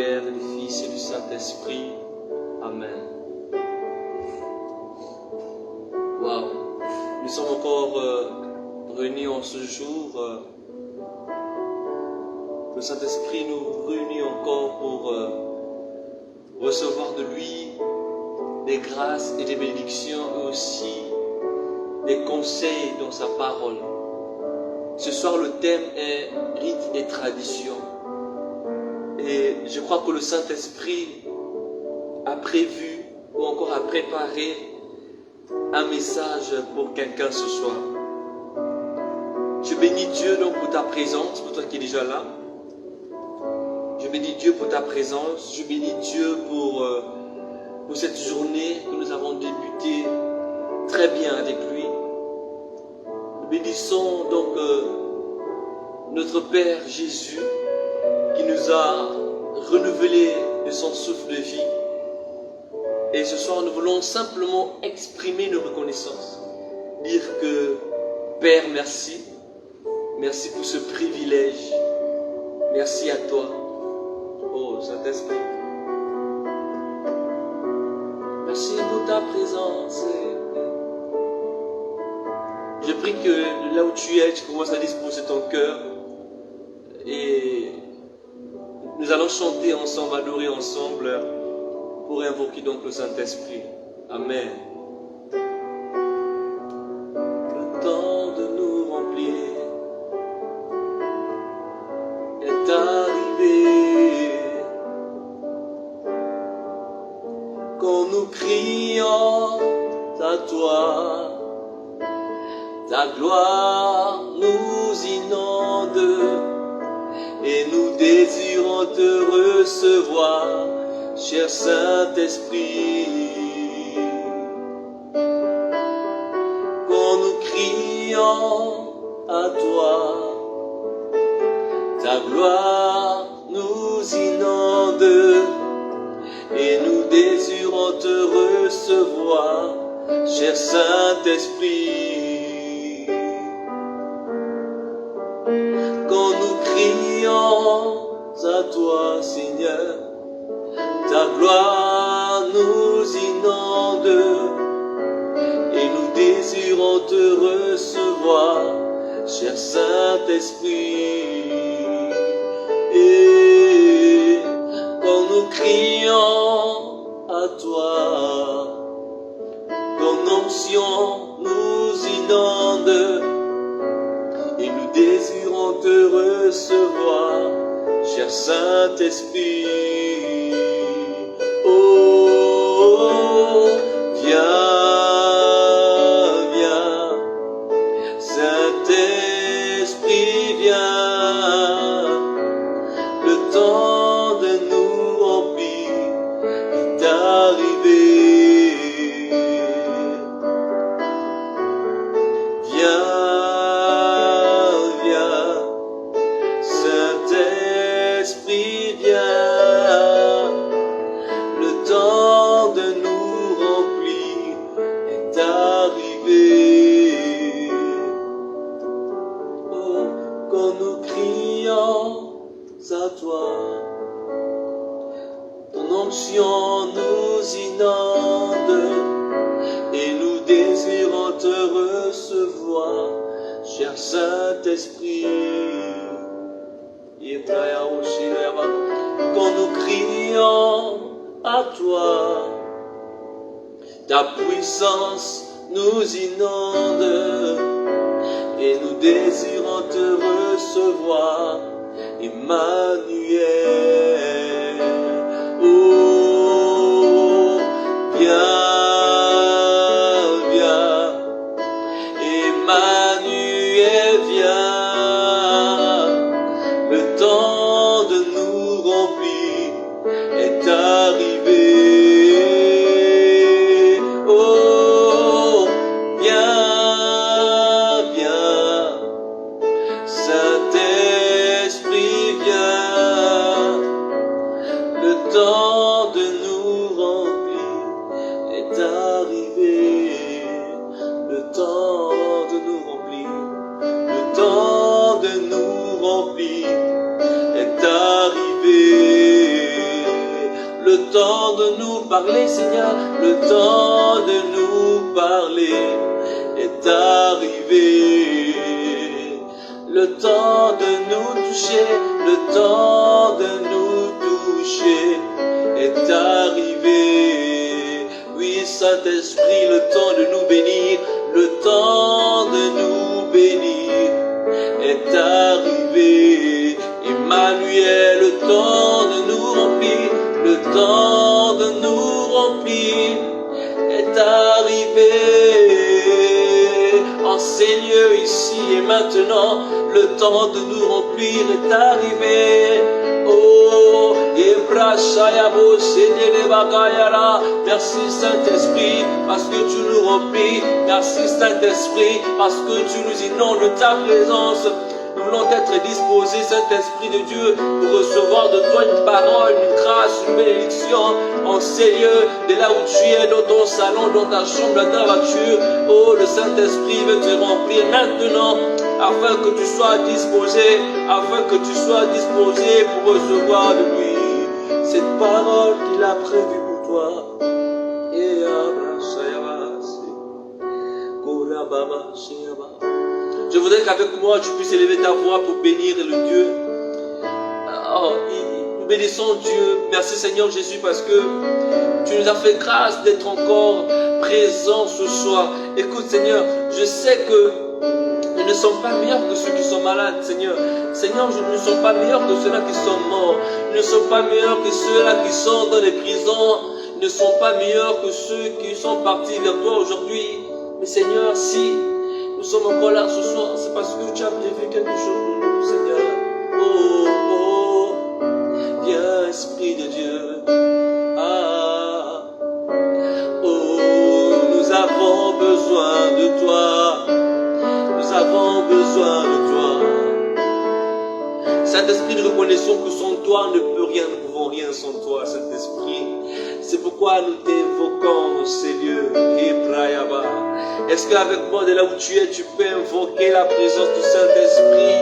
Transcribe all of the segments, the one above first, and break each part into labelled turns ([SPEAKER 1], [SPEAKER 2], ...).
[SPEAKER 1] Père, du Fils et du Saint-Esprit. Amen. Wow. Nous sommes encore réunis en ce jour. Le Saint-Esprit nous réunit encore pour recevoir de lui des grâces et des bénédictions, et aussi des conseils dans sa parole. Ce soir, le thème est rite et tradition. Et je crois que le Saint-Esprit a prévu ou encore a préparé un message pour quelqu'un ce soir. Je bénis Dieu donc pour ta présence, pour toi qui es déjà là. Je bénis Dieu pour ta présence. Je bénis Dieu pour cette journée que nous avons débutée très bien avec lui. Nous bénissons donc notre Père Jésus qui nous a renouvelé de son souffle de vie. Et ce soir, nous voulons simplement exprimer nos reconnaissances. Dire que Père, merci. Merci pour ce privilège. Merci à toi. Oh, Saint-Esprit. Merci pour ta présence. Je prie que là où tu es, tu commences à disposer ton cœur. Et nous allons chanter ensemble, adorer ensemble pour invoquer donc le Saint-Esprit. Amen. Le temps de nous remplir est arrivé. Quand nous crions à toi, ta gloire nous inonde et nous désirons te recevoir, cher Saint-Esprit. Quand nous crions à toi, ta gloire nous inonde et nous désirons te recevoir, cher Saint-Esprit. Quand nous crions à toi, Seigneur, ta gloire nous inonde et nous désirons te recevoir, cher Saint-Esprit. Et quand nous crions à toi, ton onction nous inonde et nous désirons te recevoir, cher Saint-Esprit. Oh, viens, viens, Saint-Esprit, viens. Le temps de nous remplir est arrivé. Viens, viens, Saint-Esprit, viens. Le temps de nous remplir est arrivé. Oh, quand nous crions à toi, ton onction nous inonde et nous désirons te recevoir, cher Saint-Esprit. Quand nous crions à toi, ta puissance nous inonde et nous désirons te recevoir, Emmanuel. Oh, viens, viens, Emmanuel, viens. Le temps de nous remplir est arrivé. Oh, viens, viens, Saint-Esprit, viens. Le temps de nous remplir est arrivé. Le temps de nous remplir, le temps de nous remplir est arrivé. temps de nous parler, Seigneur, le temps de nous parler est arrivé. Le temps de nous toucher, le temps de nous toucher est arrivé. Oui, Saint-Esprit, le temps de nous bénir, le temps de nous bénir est arrivé. Emmanuel, le temps de nous remplir, le temps de nous remplir est arrivé. En ces lieux ici et maintenant, le temps de nous remplir est arrivé. Oh, merci Saint-Esprit parce que tu nous remplis. Merci Saint-Esprit parce que tu nous inondes de ta présence. Nous voulons être disposés, Saint-Esprit de Dieu, pour recevoir de toi une parole, une grâce, une bénédiction en ces lieux, de là où tu es, dans ton salon, dans ta chambre, dans ta voiture. Oh, le Saint-Esprit veut te remplir maintenant, afin que tu sois disposé, pour recevoir de lui cette parole qu'il a prévue pour toi. Et je voudrais qu'avec moi, tu puisses élever ta voix pour bénir le Dieu. Oh, nous bénissons Dieu. Merci Seigneur Jésus parce que tu nous as fait grâce d'être encore présents ce soir. Écoute Seigneur, je sais que nous ne sommes pas meilleurs que ceux qui sont malades, Seigneur. Seigneur, nous ne sommes pas meilleurs que ceux-là qui sont morts. Nous ne sommes pas meilleurs que ceux-là qui sont dans les prisons. Nous ne sommes pas meilleurs que ceux qui sont partis vers toi aujourd'hui. Mais Seigneur, si nous sommes encore là ce soir, c'est parce que tu as prévu quelque chose pour nous, Seigneur. Oh, oh, viens, Esprit de Dieu. Ah, oh, nous avons besoin de toi. Nous avons besoin de toi. Saint-Esprit, nous reconnaissons que sans toi, on ne peut rien, nous ne pouvons rien sans toi, Saint-Esprit. C'est pourquoi nous t'évoquons dans ces lieux. Est-ce qu'avec moi, de là où tu es, tu peux invoquer la présence du Saint-Esprit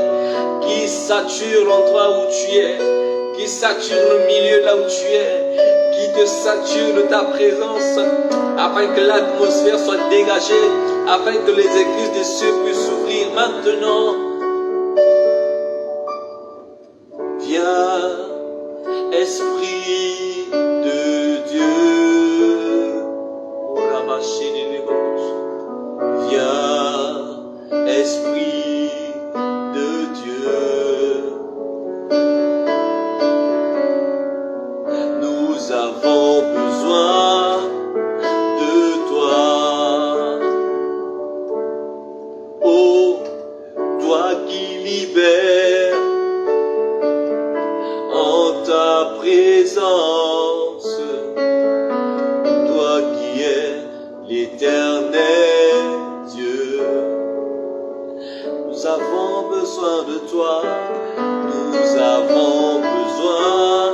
[SPEAKER 1] qui sature l'endroit où tu es, qui sature le milieu là où tu es, qui te sature de ta présence, afin que l'atmosphère soit dégagée, afin que les églises des cieux puissent s'ouvrir maintenant. Viens, Esprit de Dieu. Viens, Esprit de Dieu. Nous avons besoin de toi. Oh, toi qui libères en ta présence, toi qui es l'Éternel Dieu. Nous avons besoin de toi, nous avons besoin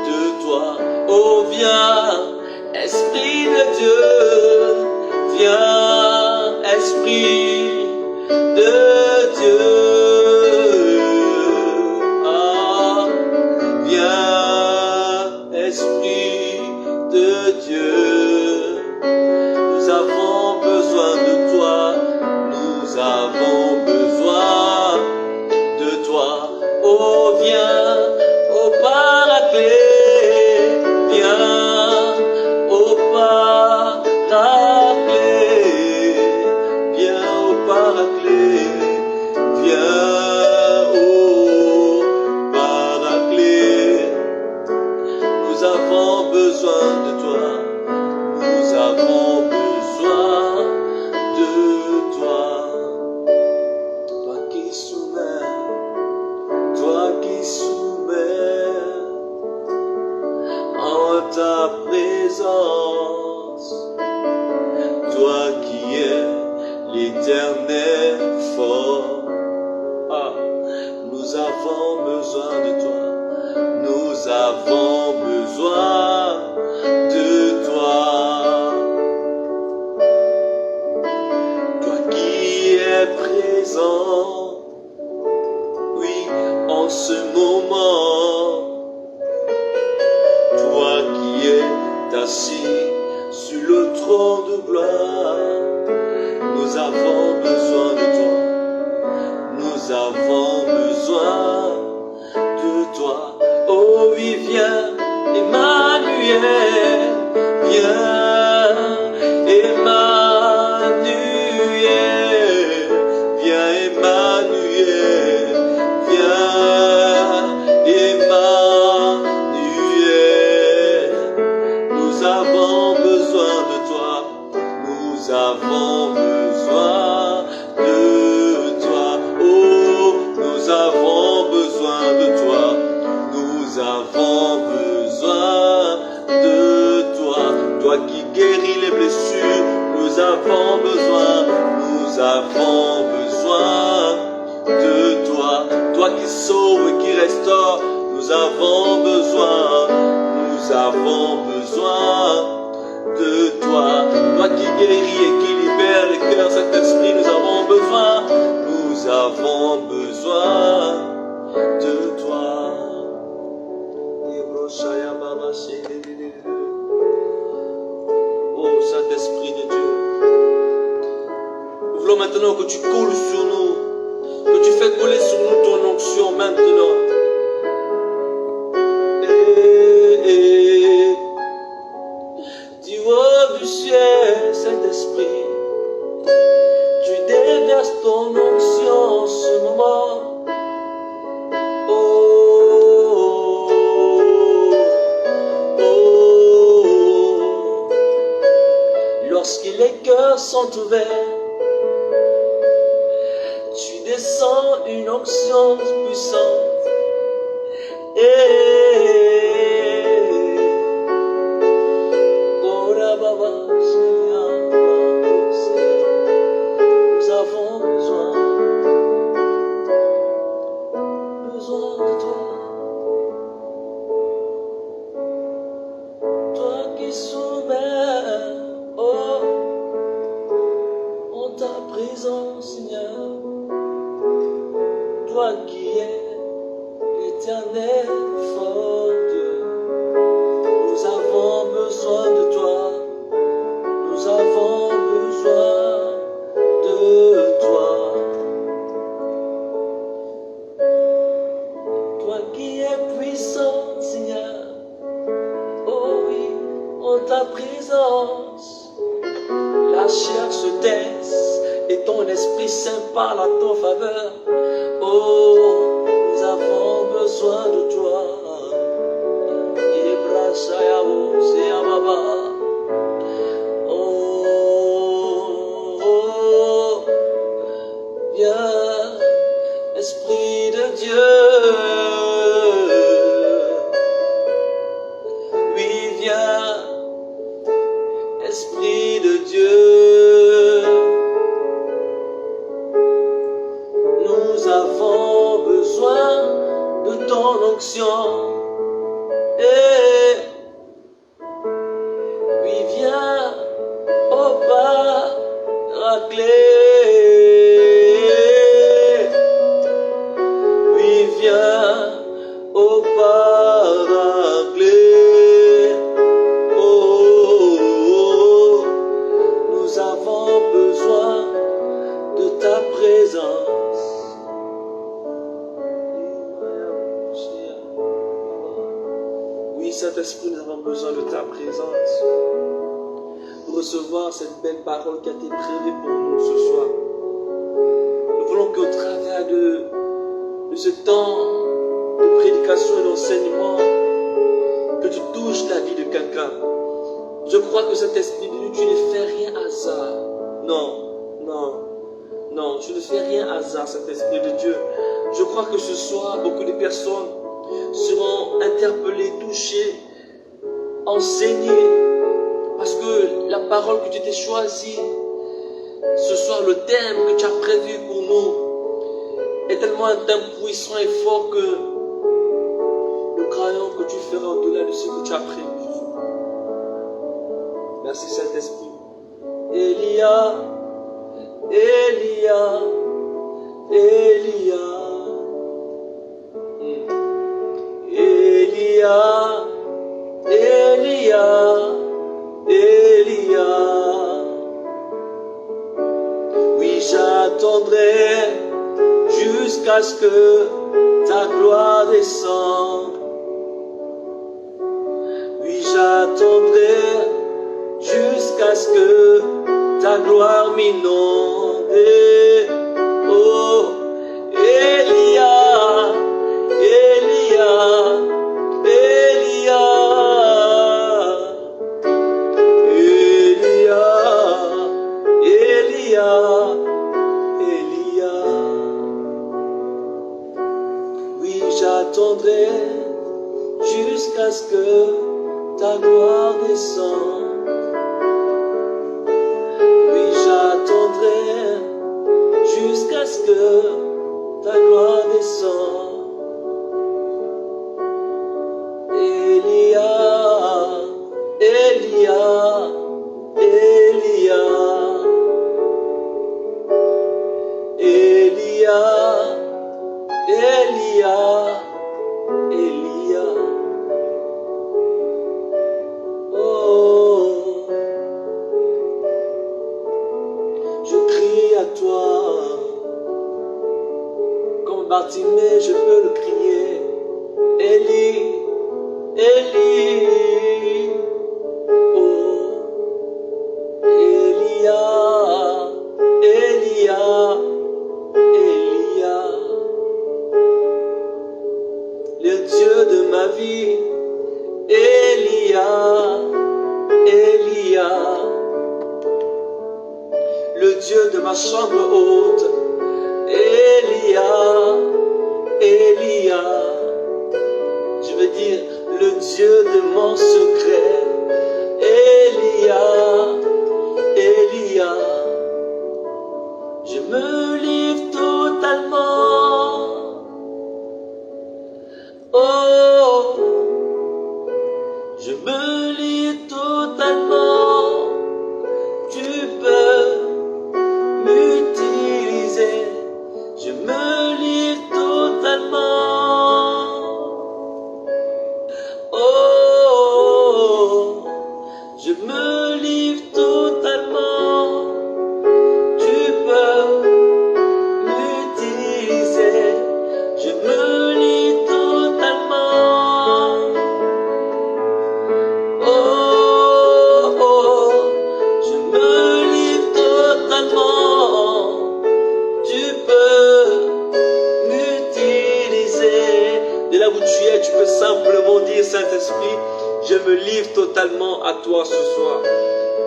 [SPEAKER 1] de toi. Oh, viens, Esprit de Dieu, viens, Esprit de Dieu. Ah, viens, Esprit de Dieu. Nous avons besoin de toi, nous avons besoin de toi. Oh, viens, oh Paraclet, viens, oh Paraclet, viens, oh Paraclet, viens, oh Paraclet. Nous avons besoin de toi, nous avons besoin de toi. Toi qui soumets, en ta présence, toi qui es l'Éternel fort. Ah, nous avons besoin de toi, nous avons besoin de toi. Toi qui es présent, oui, en ce moment, toi qui avons besoin de toi. Oh oui, viens, Emmanuel, viens, Emmanuel, viens, Emmanuel, viens, Emmanuel. Nous avons besoin de toi, nous avons besoin de toi. Oh, nous avons besoin de toi, nous avons besoin de toi. Toi qui guéris les blessures, nous avons besoin de toi. Toi qui sauves et qui restaure, nous avons besoin de toi. Toi qui guéris et qui libère les cœurs, cet esprit, nous avons besoin de toi. Oh Saint-Esprit de Dieu, nous voulons maintenant que tu coules sur nous, que tu fais couler sur nous ton onction maintenant. Du haut du ciel, Saint-Esprit, tu déverses ton onction en ce moment. Oh, oh, lorsque les cœurs sont ouverts, tu descends une onction puissante. Nous avons besoin de toi. Toi qui soumets, oh, en ta présence, Seigneur. Toi qui es l'éternel fort Dieu. Nous avons besoin de toi. Nous avons besoin de toi. Toi qui es puissant, Seigneur. Oh oui, en ta présence, la chair se taise et ton Esprit Saint parle à ton faveur. Oh, nous avons besoin de toi. Oh, viens, Esprit de Dieu. Oui, viens, Esprit de Dieu. Nous avons besoin de ton onction. Oui, viens, oh Paraclet. Oui, viens, oh Paraclet. Oh, nous avons besoin de ta présence. Oui, Saint-Esprit, nous avons besoin de ta présence. Pour recevoir cette belle parole qui a été prévue pour nous ce soir. Nous voulons qu'au travers de ce temps de prédication et d'enseignement, que tu touches la vie de quelqu'un. Je crois que cet esprit de Dieu, tu ne fais rien hasard. Non, tu ne fais rien hasard, cet esprit de Dieu. Je crois que ce soir, beaucoup de personnes seront interpellées, touchées, enseignées, parce que la parole que tu t'es choisie, ce soir, le thème que tu as prévu pour nous, est tellement un thème puissant et fort que nous croyons que tu feras au-delà de ce que tu as prévu. Merci Saint-Esprit. Elia, Elia, Elia, Elia, Elia, Elia. Oui, j'attendrai juste jusqu'à ce que ta gloire descende. Oui, j'attendrai jusqu'à ce que ta gloire m'inonde. Oh, Elia, Elia, Elia, Elia, Elia, Elia. Oui, j'attendrai jusqu'à ce que ta gloire descende. Oui, j'attendrai jusqu'à ce que ta gloire descende. Elia, Elia, Elia, Elia, Elia, Elia. Oh, je crie à toi. Comme Bartimée, je peux le crier. Élie, Élie, oh, Elia, Elia, Elia, le Dieu de ma vie, Elia, Elia, le Dieu de ma chambre haute, Elia, Elia, je veux dire le Dieu de mon secret, Elia, Elia, je me livre totalement, oh, je me livre totalement, tu peux m'utiliser, je me livre totalement, oh, je me livre totalement, tu peux m'utiliser, je me livre totalement, oh, oh, je me livre totalement, tu peux m'utiliser. De là où tu es, tu peux simplement dire, Saint-Esprit, je me livre totalement à toi ce soir.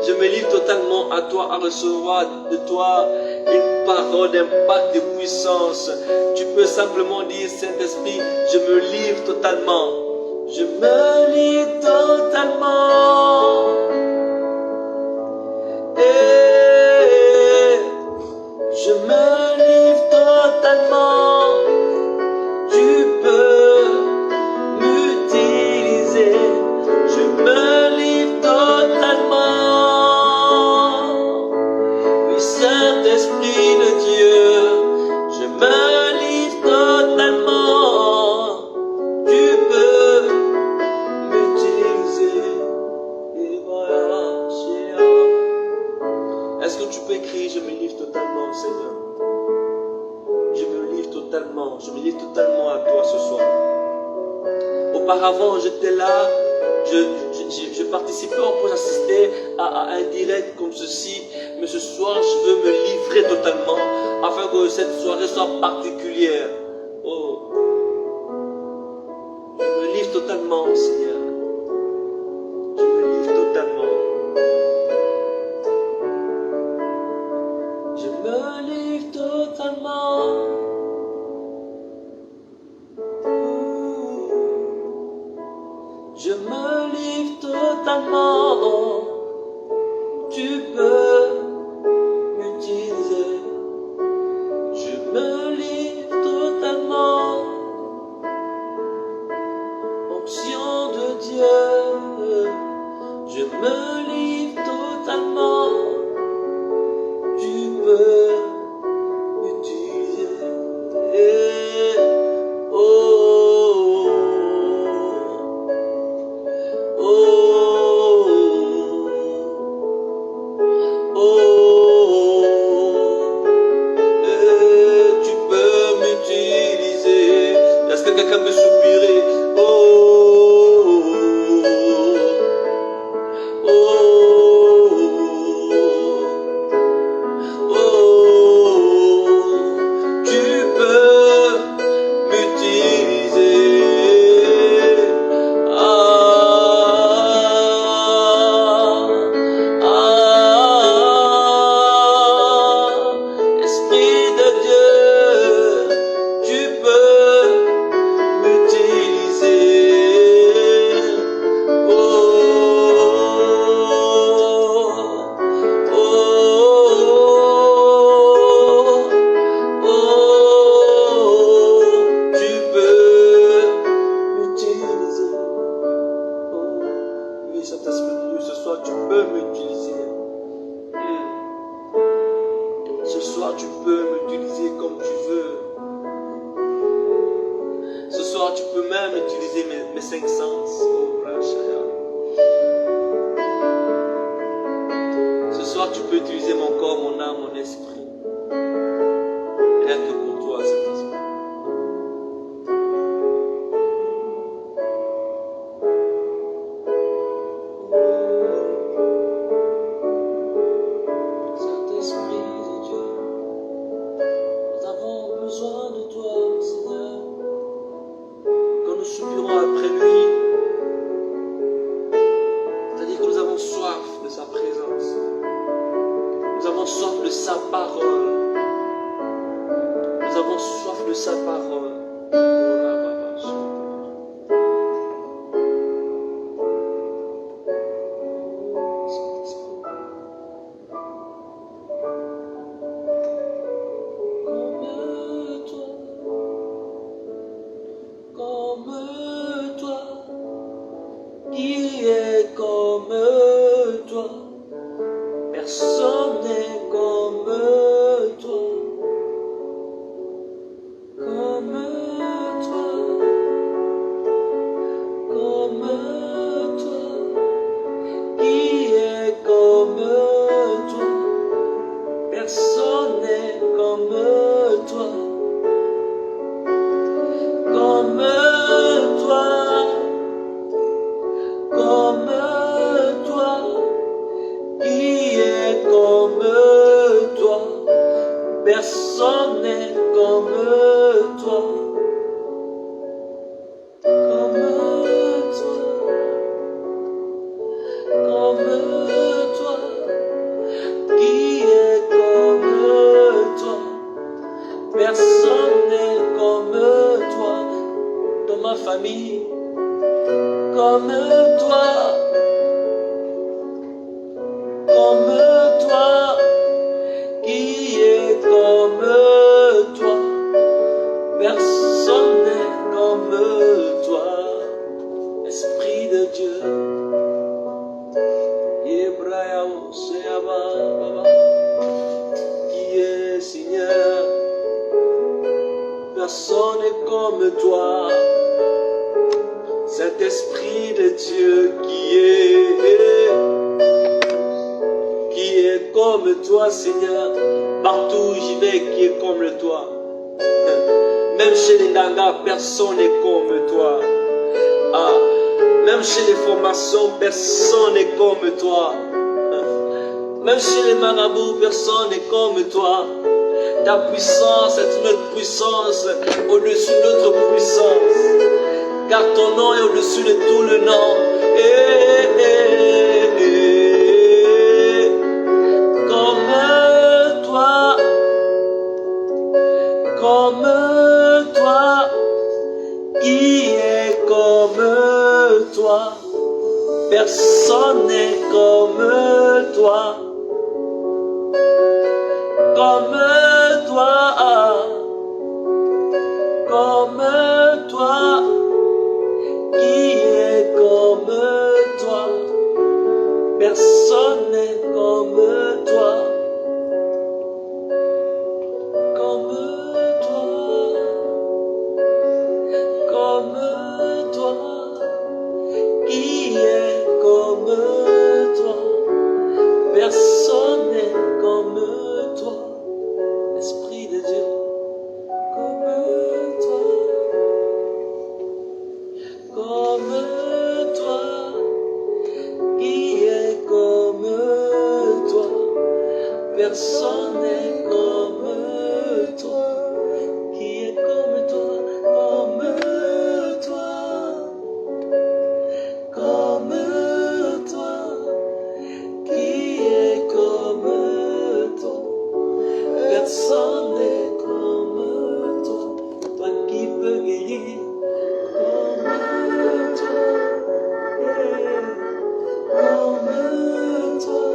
[SPEAKER 1] Je me livre totalement à toi, à recevoir de toi une parole d'impact, de puissance. Tu peux simplement dire, Saint-Esprit, je me livre totalement. Je me livre totalement. Et je me livre totalement. Tu peux m'utiliser. Je me livre totalement. Oui, Saint-Esprit de Dieu, je me livre totalement. Tu peux m'utiliser. Et voilà, est-ce que tu peux écrire, je me livre totalement, Seigneur? Je me livre totalement à toi ce soir. Auparavant, j'étais là, je participais pour assister à un direct comme ceci, mais ce soir, je veux me livrer totalement afin que cette soirée soit particulière. Oh, je me livre totalement, Seigneur. Je me livre totalement. Je me livre totalement. Je me livre totalement, tu peux m'utiliser. Je me livre totalement, onction de tu peux même utiliser mes 5 sens. Oh, Rachaya. Ce soir, tu peux utiliser mon corps, mon âme, mon esprit. Rien que pour toi, Saint-Esprit.
[SPEAKER 2] Personne n'est comme toi. Ah, même chez les formations, personne n'est comme toi. Même chez les marabouts, personne n'est comme toi. Ta puissance est une puissance au-dessus de notre puissance. Car ton nom est au-dessus de tout le nom. Comme toi, comme toi. Qui est comme toi? Personne n'est comme toi. Comme toi. Comme toi. Qui est comme toi? Personne n'est comme toi. Comme toi, qui est comme toi, personne n'est comme toi, Esprit de Dieu, comme toi, qui est comme toi, personne n'est comme toi, qui est comme toi. Personne n'est comme toi, toi qui peux guérir, comme toi,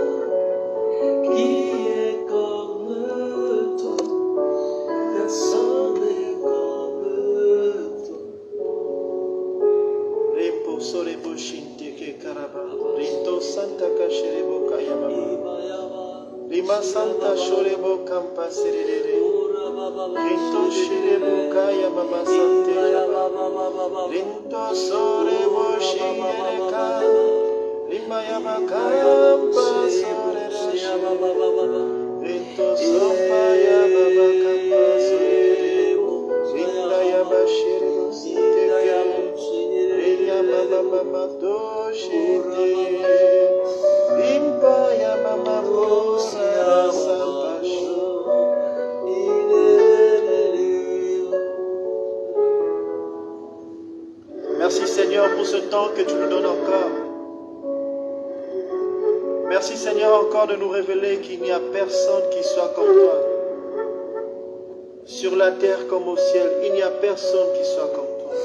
[SPEAKER 2] qui est comme toi, personne n'est comme toi. Repo sorebo shinteke karaba, rito santa kasherebo kayama. Rima Santa Shorebo Kampa Serere Rito Shirebo Kaya Mama Sante
[SPEAKER 3] Rinto sore moshi yereka. Rimaya makamba sore rashi. Rinto sompaya baba kamba sore. Rindaya bashiri mositeke. Rinya mama mama doshi. Rimpaya mama mosa sampasho. Merci Seigneur pour ce temps que tu nous donnes encore. Merci Seigneur encore de nous révéler qu'il n'y a personne qui soit comme toi. Sur la terre comme au ciel, il n'y a personne qui soit comme toi.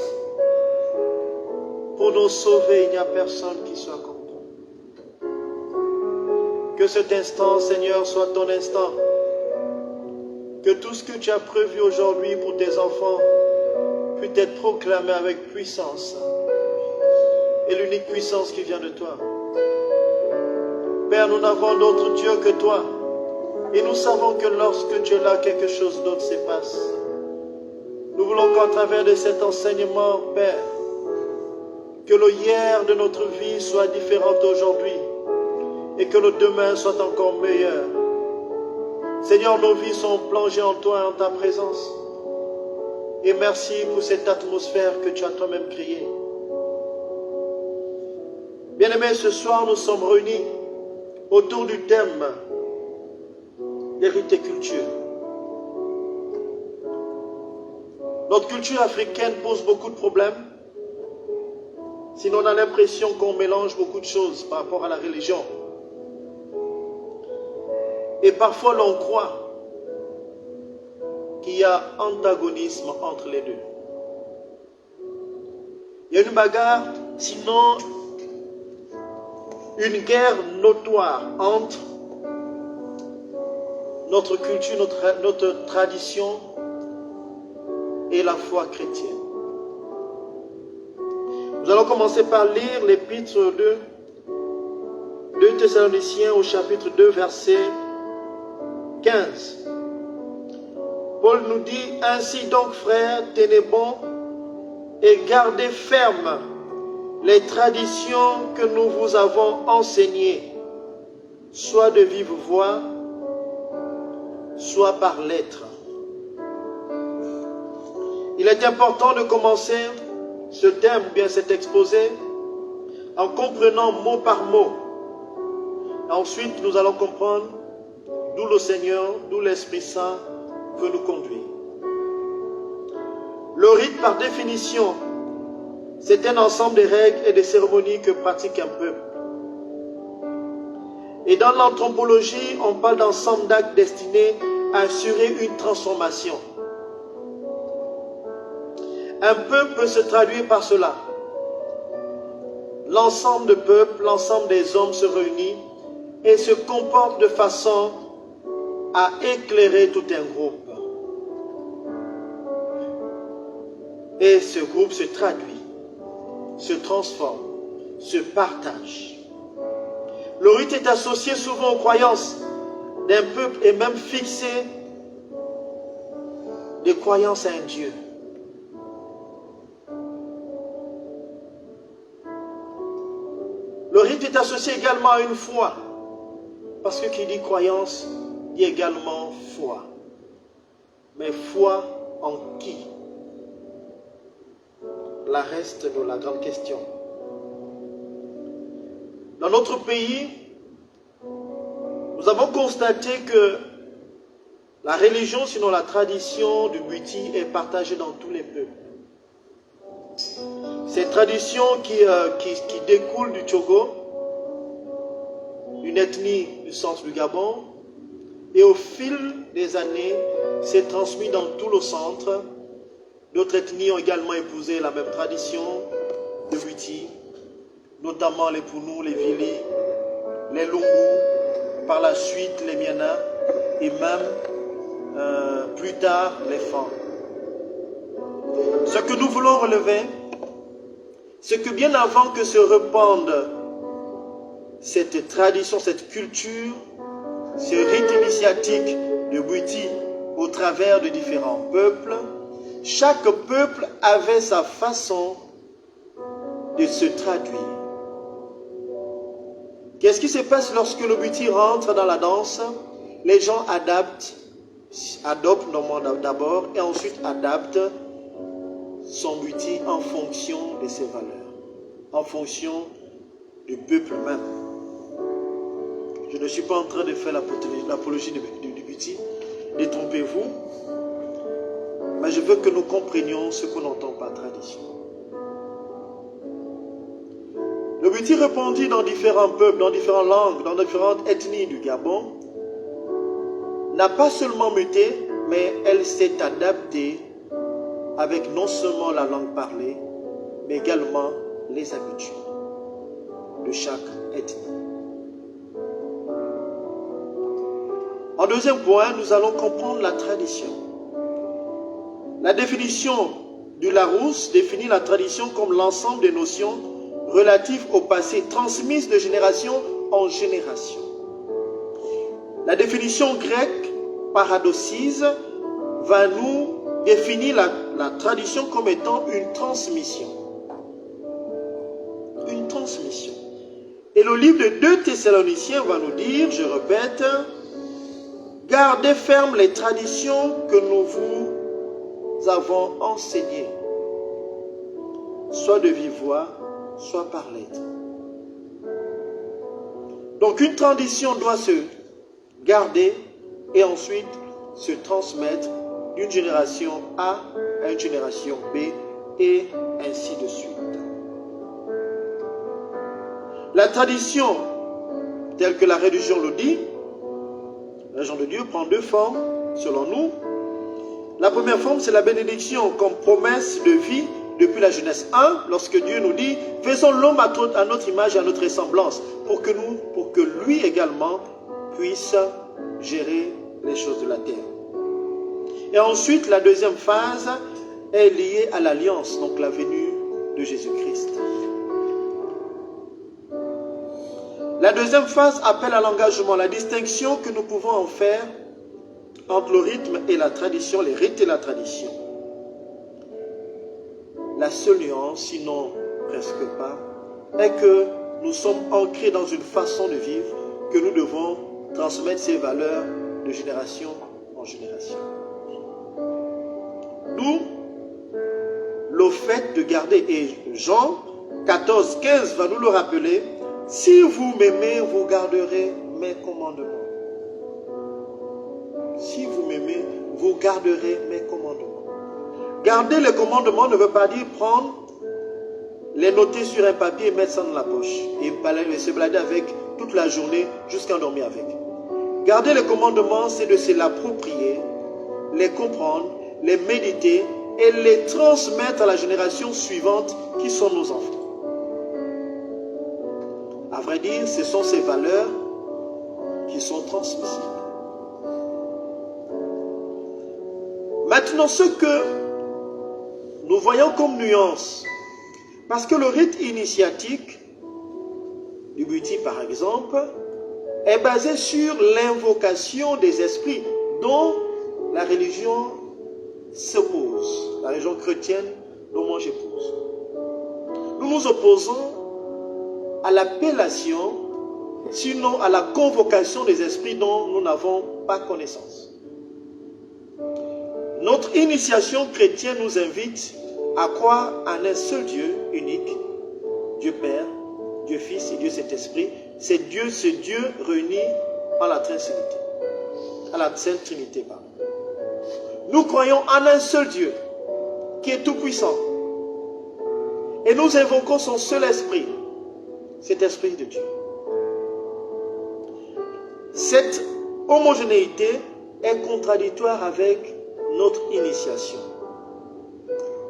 [SPEAKER 3] Pour nous sauver, il n'y a personne qui soit comme toi. Que cet instant, Seigneur, soit ton instant. Que tout ce que tu as prévu aujourd'hui pour tes enfants puisse être proclamé avec puissance. Et l'unique puissance qui vient de toi. Père, nous n'avons d'autre Dieu que toi. Et nous savons que lorsque tu es là, quelque chose d'autre se passe. Nous voulons qu'à travers de cet enseignement, Père, que le hier de notre vie soit différent d'aujourd'hui. Et que le demain soit encore meilleur. Seigneur, nos vies sont plongées en toi et en ta présence. Et merci pour cette atmosphère que tu as toi-même créée. Bien-aimés, ce soir, nous sommes réunis autour du thème l'hériticulture. Notre culture africaine pose beaucoup de problèmes. Sinon, on a l'impression qu'on mélange beaucoup de choses par rapport à la religion. Et parfois, l'on croit qu'il y a antagonisme entre les deux. Il y a une bagarre, sinon une guerre notoire entre notre culture, notre tradition et la foi chrétienne. Nous allons commencer par lire l'épître de 2 Thessaloniciens au chapitre 2, verset 15. Paul nous dit, ainsi donc frères, tenez bon et gardez ferme les traditions que nous vous avons enseignées, soit de vive voix, soit par lettres. Il est important de commencer ce thème, ou bien cet exposé, en comprenant mot par mot. Ensuite, nous allons comprendre d'où le Seigneur, d'où l'Esprit Saint veut nous conduire. Le rite, par définition, c'est un ensemble de règles et de cérémonies que pratique un peuple. Et dans l'anthropologie, on parle d'ensemble d'actes destinés à assurer une transformation. Un peuple peut se traduire par cela. L'ensemble de peuple, l'ensemble des hommes se réunit et se comporte de façon à éclairer tout un groupe. Et ce groupe se traduit, se transforme, se partage. Le rite est associé souvent aux croyances d'un peuple et même fixé des croyances à un Dieu. Le rite est associé également à une foi, parce que qui dit croyance dit également foi. Mais foi en qui? Là reste la grande question. Dans notre pays, nous avons constaté que la religion, sinon la tradition du Bwiti, est partagée dans tous les peuples. Cette tradition qui découle du Togo, une ethnie du centre du Gabon, et au fil des années, s'est transmise dans tout le centre. D'autres ethnies ont également épousé la même tradition de Bwiti, notamment les Pounou, les Vili, les Lungu, par la suite les Miana, et même plus tard les Fang. Ce que nous voulons relever, c'est que bien avant que se répande cette tradition, cette culture, ce rite initiatique de Bwiti au travers de différents peuples, chaque peuple avait sa façon de se traduire. Qu'est-ce qui se passe lorsque le buti rentre dans la danse? Les gens adoptent d'abord et ensuite adaptent son buti en fonction de ses valeurs, en fonction du peuple même. Je ne suis pas en train de faire l'apologie du buti, détrompez-vous, mais je veux que nous comprenions ce qu'on entend par tradition. Le buti répandue dans différents peuples, dans différentes langues, dans différentes ethnies du Gabon, n'a pas seulement muté, mais elle s'est adaptée avec non seulement la langue parlée, mais également les habitudes de chaque ethnie. En deuxième point, nous allons comprendre la tradition. La définition du Larousse définit la tradition comme l'ensemble des notions relatives au passé transmises de génération en génération. La définition grecque paradocise va nous définir la tradition comme étant une transmission. Une transmission. Et le livre de 2 Thessaloniciens va nous dire, je répète, gardez ferme les traditions que nous vous avons enseignées, soit de vive voix, soit par lettre. Donc une tradition doit se garder et ensuite se transmettre d'une génération A à une génération B et ainsi de suite. La tradition, telle que la religion le dit, la religion de Dieu prend 2 formes selon nous. La première forme, c'est la bénédiction comme promesse de vie depuis la Genèse 1, lorsque Dieu nous dit « Faisons l'homme à notre image et à notre ressemblance, pour que lui également puisse gérer les choses de la terre. » Et ensuite, la deuxième phase est liée à l'alliance, donc la venue de Jésus-Christ. La deuxième phase appelle à l'engagement, la distinction que nous pouvons en faire entre le rythme et la tradition, les rites et la tradition. La seule nuance, sinon presque pas, est que nous sommes ancrés dans une façon de vivre que nous devons transmettre ces valeurs de génération en génération. D'où le fait de garder, et Jean 14, 15 va nous le rappeler, « Si vous m'aimez, vous garderez mes commandements. » Si vous m'aimez, vous garderez mes commandements. Garder les commandements ne veut pas dire prendre, les noter sur un papier et mettre ça dans la poche. Et se balader avec toute la journée jusqu'à dormir avec. Garder les commandements, c'est de se l'approprier, les comprendre, les méditer et les transmettre à la génération suivante qui sont nos enfants. À vrai dire, ce sont ces valeurs qui sont transmissibles. Maintenant, ce que nous voyons comme nuance, parce que le rite initiatique du buti, par exemple, est basé sur l'invocation des esprits dont la religion s'oppose, la religion chrétienne dont moi j'épouse. Nous nous opposons à l'appellation, sinon à la convocation des esprits dont nous n'avons pas connaissance. Notre initiation chrétienne nous invite à croire en un seul Dieu unique, Dieu Père, Dieu Fils et Dieu Saint-Esprit. C'est Dieu réuni en la Trinité, à la Sainte Trinité. Nous croyons en un seul Dieu qui est tout-puissant. Et nous invoquons son seul esprit, cet esprit de Dieu. Cette homogénéité est contradictoire avec notre initiation.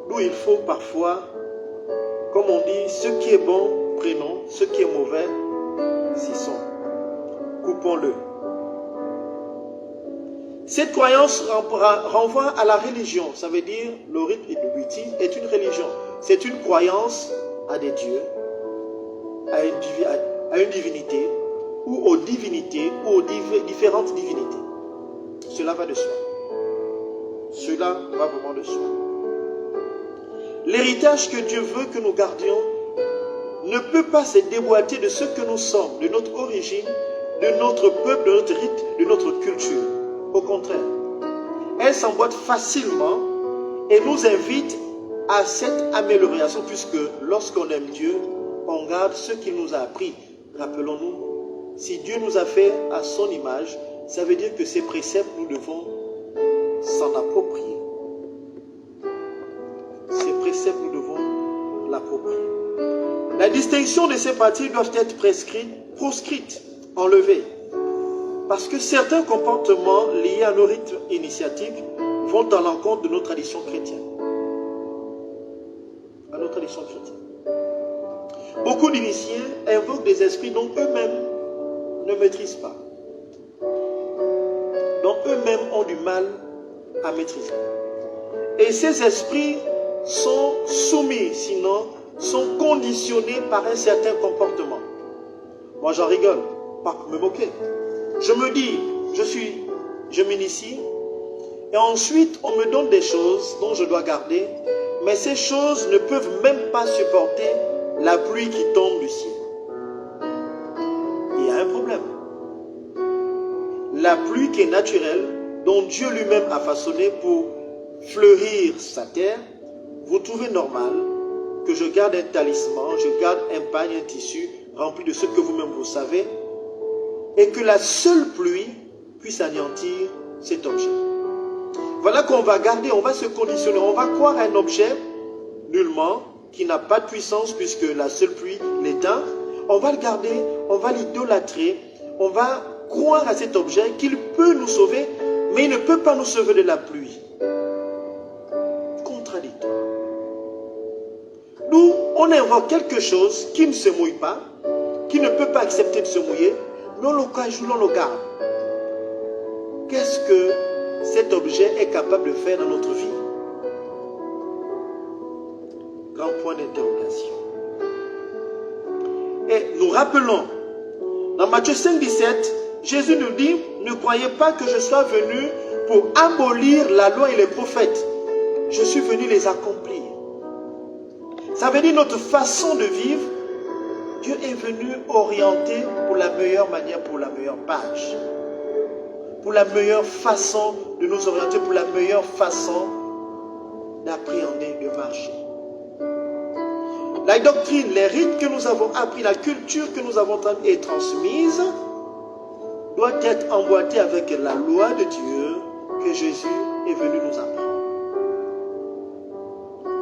[SPEAKER 3] D'où il faut parfois, comme on dit, ce qui est bon, prenons, ce qui est mauvais, cessons. Coupons-le. Cette croyance renvoie à la religion. Ça veut dire, le rite du buti est une religion. C'est une croyance à des dieux, à une divinité, ou aux divinités, ou aux différentes divinités. Cela va de soi. Cela va vraiment de soi. L'héritage que Dieu veut que nous gardions ne peut pas se déboîter de ce que nous sommes, de notre origine, de notre peuple, de notre rite, de notre culture. Au contraire, elle s'emboîte facilement et nous invite à cette amélioration, puisque lorsqu'on aime Dieu, on garde ce qu'il nous a appris. Rappelons-nous, si Dieu nous a fait à son image, ça veut dire que ces préceptes, nous devons s'en approprier. Ces préceptes, nous devons l'approprier. La distinction de ces pratiques doivent être proscrites, enlevées. Parce que certains comportements liés à nos rites initiatiques vont à l'encontre de nos traditions chrétiennes. À nos traditions chrétiennes. Beaucoup d'initiés invoquent des esprits dont eux-mêmes ne maîtrisent pas. Dont eux-mêmes ont du mal à maîtriser. Et ces esprits sont soumis, sinon sont conditionnés par un certain comportement. Moi j'en rigole, pas pour me moquer. Je me dis, je m'initie, et ensuite on me donne des choses dont je dois garder, mais ces choses ne peuvent même pas supporter la pluie qui tombe du ciel. Il y a un problème. La pluie qui est naturelle, dont Dieu lui-même a façonné pour fleurir sa terre, vous trouvez normal que je garde un talisman, je garde un pagne, un tissu rempli de ce que vous-même vous savez, et que la seule pluie puisse anéantir cet objet. Voilà qu'on va garder, on va se conditionner, on va croire à un objet nullement, qui n'a pas de puissance puisque la seule pluie l'éteint. On va le garder, on va l'idolâtrer, on va croire à cet objet qu'il peut nous sauver, mais il ne peut pas nous sauver de la pluie. Contradictoire. Nous, on invoque quelque chose qui ne se mouille pas, qui ne peut pas accepter de se mouiller, mais on le garde. Qu'est-ce que cet objet est capable de faire dans notre vie? Grand point d'interrogation. Et nous rappelons, dans Matthieu 5, 17, Jésus nous dit, ne croyez pas que je sois venu pour abolir la loi et les prophètes. Je suis venu les accomplir. Ça veut dire notre façon de vivre, Dieu est venu orienter pour la meilleure manière, pour la meilleure page. Pour la meilleure façon de nous orienter, pour la meilleure façon d'appréhender, de marcher. La doctrine, les rites que nous avons appris, la culture que nous avons transmise, doit être emboîtée avec la loi de Dieu que Jésus est venu nous apprendre.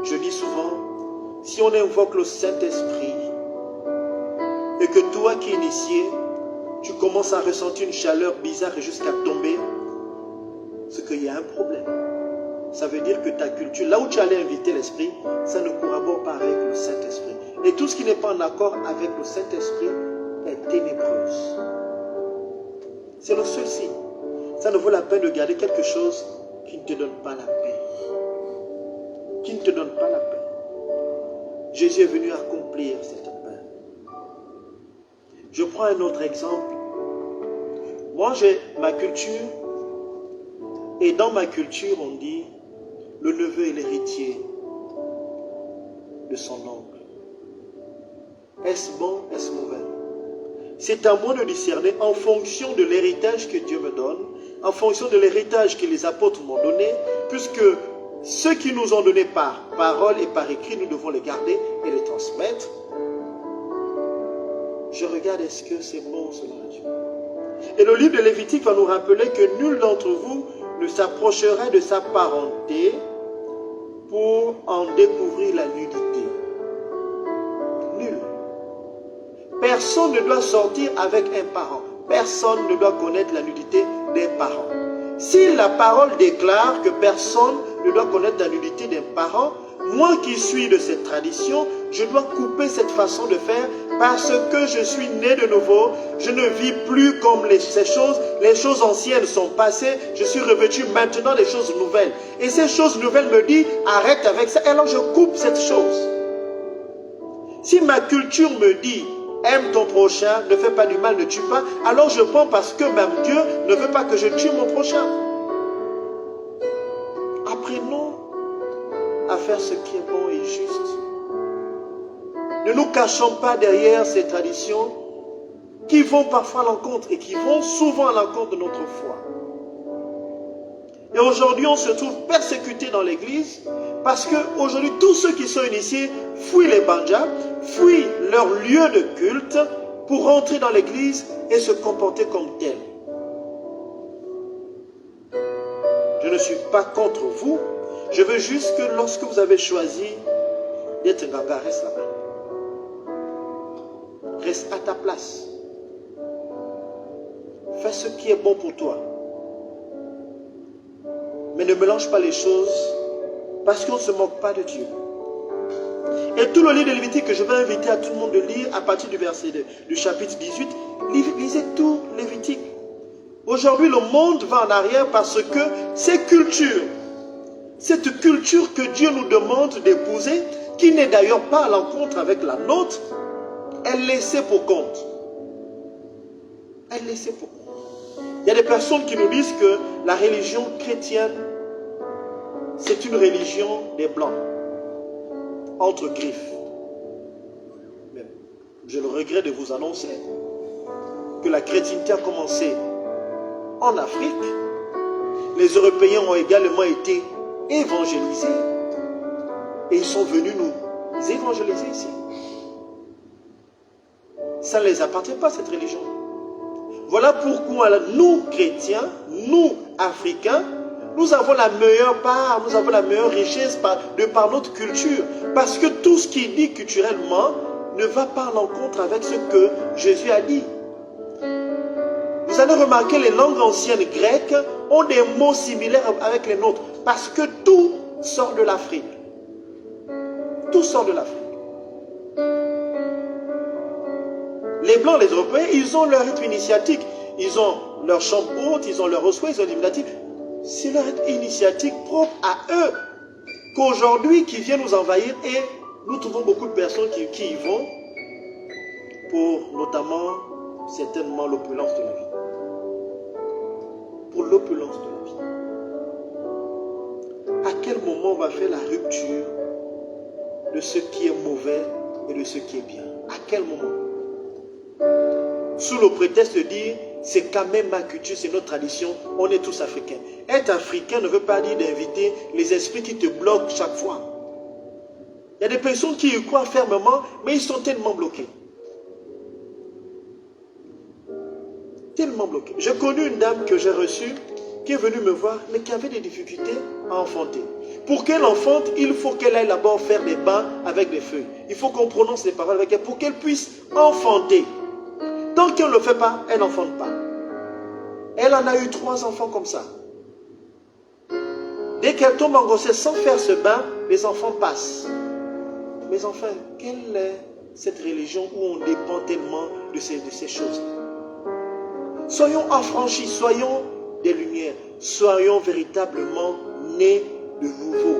[SPEAKER 3] Je dis souvent, si on invoque le Saint-Esprit et que toi qui es initié, tu commences à ressentir une chaleur bizarre et jusqu'à tomber, c'est qu'il y a un problème. Ça veut dire que ta culture, là où tu allais inviter l'Esprit, ça ne collabore pas avec le Saint-Esprit. Et tout ce qui n'est pas en accord avec le Saint-Esprit est ténébreuse. C'est le seul signe. Ça ne vaut la peine de garder quelque chose qui ne te donne pas la paix. Qui ne te donne pas la paix. Jésus est venu accomplir cette paix. Je prends un autre exemple. Moi, j'ai ma culture. Et dans ma culture, on dit le neveu est l'héritier de son oncle. Est-ce bon, est-ce mauvais? C'est à moi de discerner en fonction de l'héritage que Dieu me donne, en fonction de l'héritage que les apôtres m'ont donné, puisque ceux qui nous ont donné par parole et par écrit, nous devons les garder et les transmettre. Je regarde, est-ce que c'est bon selon Dieu? Et le livre de Lévitique va nous rappeler que nul d'entre vous ne s'approcherait de sa parenté pour en découvrir la nudité. Nul. Personne ne doit sortir avec un parent. Personne ne doit connaître la nudité des parents. Si la parole déclare que personne ne doit connaître la nudité des parents, moi qui suis de cette tradition, je dois couper cette façon de faire parce que je suis né de nouveau. Je ne vis plus comme ces choses. Les choses anciennes sont passées. Je suis revêtu maintenant des choses nouvelles. Et ces choses nouvelles me disent, arrête avec ça. Et alors je coupe cette chose. Si ma culture me dit, aime ton prochain, ne fais pas du mal, ne tue pas, alors je prends parce que même Dieu ne veut pas à faire ce qui est bon et juste. Ne nous cachons pas derrière ces traditions qui vont parfois à l'encontre et qui vont souvent à l'encontre de notre foi. Et aujourd'hui, on se trouve persécutés dans l'église parce qu'aujourd'hui, tous ceux qui sont initiés fuient les banjas, fuient leur lieu de culte pour rentrer dans l'église et se comporter comme tels. Je ne suis pas contre vous. Je veux juste que lorsque vous avez choisi d'être un ganga, reste là-bas. Reste à ta place. Fais ce qui est bon pour toi. Mais ne mélange pas les choses parce qu'on ne se moque pas de Dieu. Et tout le livre de Lévitique que je vais inviter à tout le monde de lire à partir du verset du chapitre 18, lisez tout Lévitique. Aujourd'hui, le monde va en arrière parce que cette culture que Dieu nous demande d'épouser, qui n'est d'ailleurs pas à l'encontre avec la nôtre, elle est laissée pour compte. Elle est laissée pour compte. Il y a des personnes qui nous disent que la religion chrétienne, c'est une religion des Blancs, entre griffes. Mais je le regrette de vous annoncer que la chrétienté a commencé en Afrique. Les Européens ont également été évangélisés et ils sont venus nous évangéliser ici. Ça ne les appartient pas, cette religion. Voilà pourquoi nous, chrétiens, nous, Africains, nous avons la meilleure part, nous avons la meilleure richesse de par notre culture. Parce que tout ce qui est dit culturellement ne va pas à l'encontre avec ce que Jésus a dit. Vous allez remarquer, les langues anciennes grecques ont des mots similaires avec les nôtres. Parce que tout sort de l'Afrique. Tout sort de l'Afrique. Les Blancs, les Européens, ils ont leur rythme initiatique. Ils ont leur chambre haute, ils ont leur ossuaire, ils ont l'hymnatique. C'est leur rythme initiatique propre à eux. Qu'aujourd'hui, qui vient nous envahir, et nous trouvons beaucoup de personnes qui y vont pour notamment, certainement, l'opulence de la vie. Pour l'opulence de la vie. À quel moment on va faire la rupture de ce qui est mauvais et de ce qui est bien? À quel moment? Sous le prétexte de dire, c'est quand même ma culture, c'est notre tradition, on est tous africains. Être africain ne veut pas dire d'inviter les esprits qui te bloquent chaque fois. Il y a des personnes qui y croient fermement, mais ils sont tellement bloqués. Tellement bloqués. J'ai connu une dame que j'ai reçue, qui est venue me voir, mais qui avait des difficultés à enfanter. Pour qu'elle enfante, il faut qu'elle aille d'abord faire des bains avec des feuilles. Il faut qu'on prononce les paroles avec elle pour qu'elle puisse enfanter. Tant qu'elle ne le fait pas, elle n'enfante pas. Elle en a eu 3 enfants comme ça. Dès qu'elle tombe en grossesse sans faire ce bain, les enfants passent. Mais enfin, quelle est cette religion où on dépend tellement de ces choses? Soyons affranchis, soyons des lumières, soyons véritablement nés de nouveau.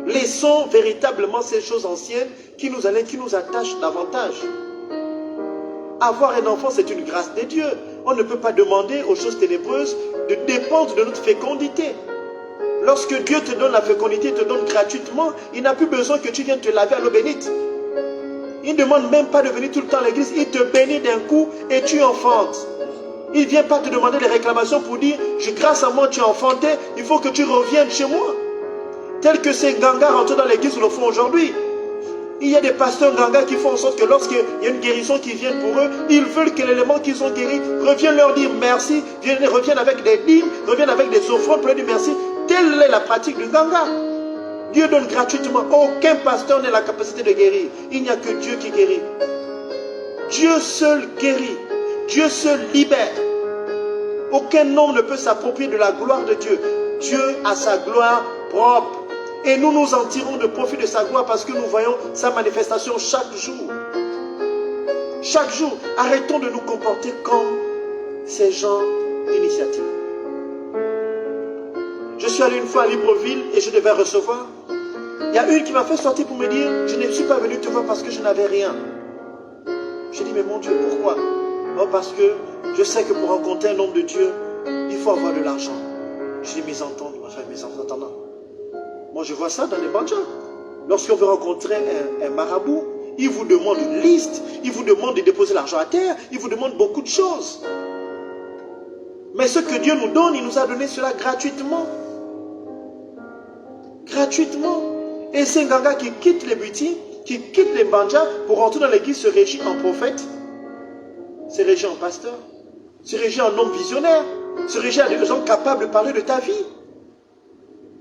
[SPEAKER 3] Laissons véritablement ces choses anciennes qui nous attachent davantage. Avoir un enfant, c'est une grâce de Dieu. On ne peut pas demander aux choses ténébreuses de dépendre de notre fécondité. Lorsque Dieu te donne la fécondité, il te donne gratuitement, il n'a plus besoin que tu viennes te laver à l'eau bénite. Il ne demande même pas de venir tout le temps à l'église, il te bénit d'un coup et tu enfantes. Il ne vient pas te demander des réclamations pour dire, grâce à moi tu as enfanté, il faut que tu reviennes chez moi. Tel que ces gangas rentrés dans l'église le font aujourd'hui. Il y a des pasteurs gangas qui font en sorte que lorsqu'il y a une guérison qui vient pour eux, ils veulent que l'élément qu'ils ont guéri revienne leur dire merci, reviennent avec des dîmes, reviennent avec des offrandes pour leur dire merci. Telle est la pratique du ganga. Dieu donne gratuitement. Aucun pasteur n'a la capacité de guérir. Il n'y a que Dieu qui guérit. Dieu seul guérit. Dieu seul libère. Aucun homme ne peut s'approprier de la gloire de Dieu. Dieu a sa gloire propre. Et nous nous en tirons de profit de sa gloire parce que nous voyons sa manifestation chaque jour. Chaque jour, arrêtons de nous comporter comme ces gens initiatiques. Je suis allé une fois à Libreville et je devais recevoir. Il y a une qui m'a fait sortir pour me dire, je ne suis pas venu te voir parce que je n'avais rien. J'ai dit, mais mon Dieu, pourquoi? Oh, parce que je sais que pour rencontrer un homme de Dieu, il faut avoir de l'argent. J'ai dit, mes entendants. Moi, je vois ça dans les banjas. Lorsqu'on veut rencontrer un marabout, il vous demande une liste, il vous demande de déposer l'argent à terre, il vous demande beaucoup de choses. Mais ce que Dieu nous donne, il nous a donné cela gratuitement. Gratuitement. Et c'est un ganga qui quitte les boutiques, qui quitte les banjas pour rentrer dans l'église, se régit en prophète, se régit en pasteur, se régit en homme visionnaire, se régit en des gens capables de parler de ta vie.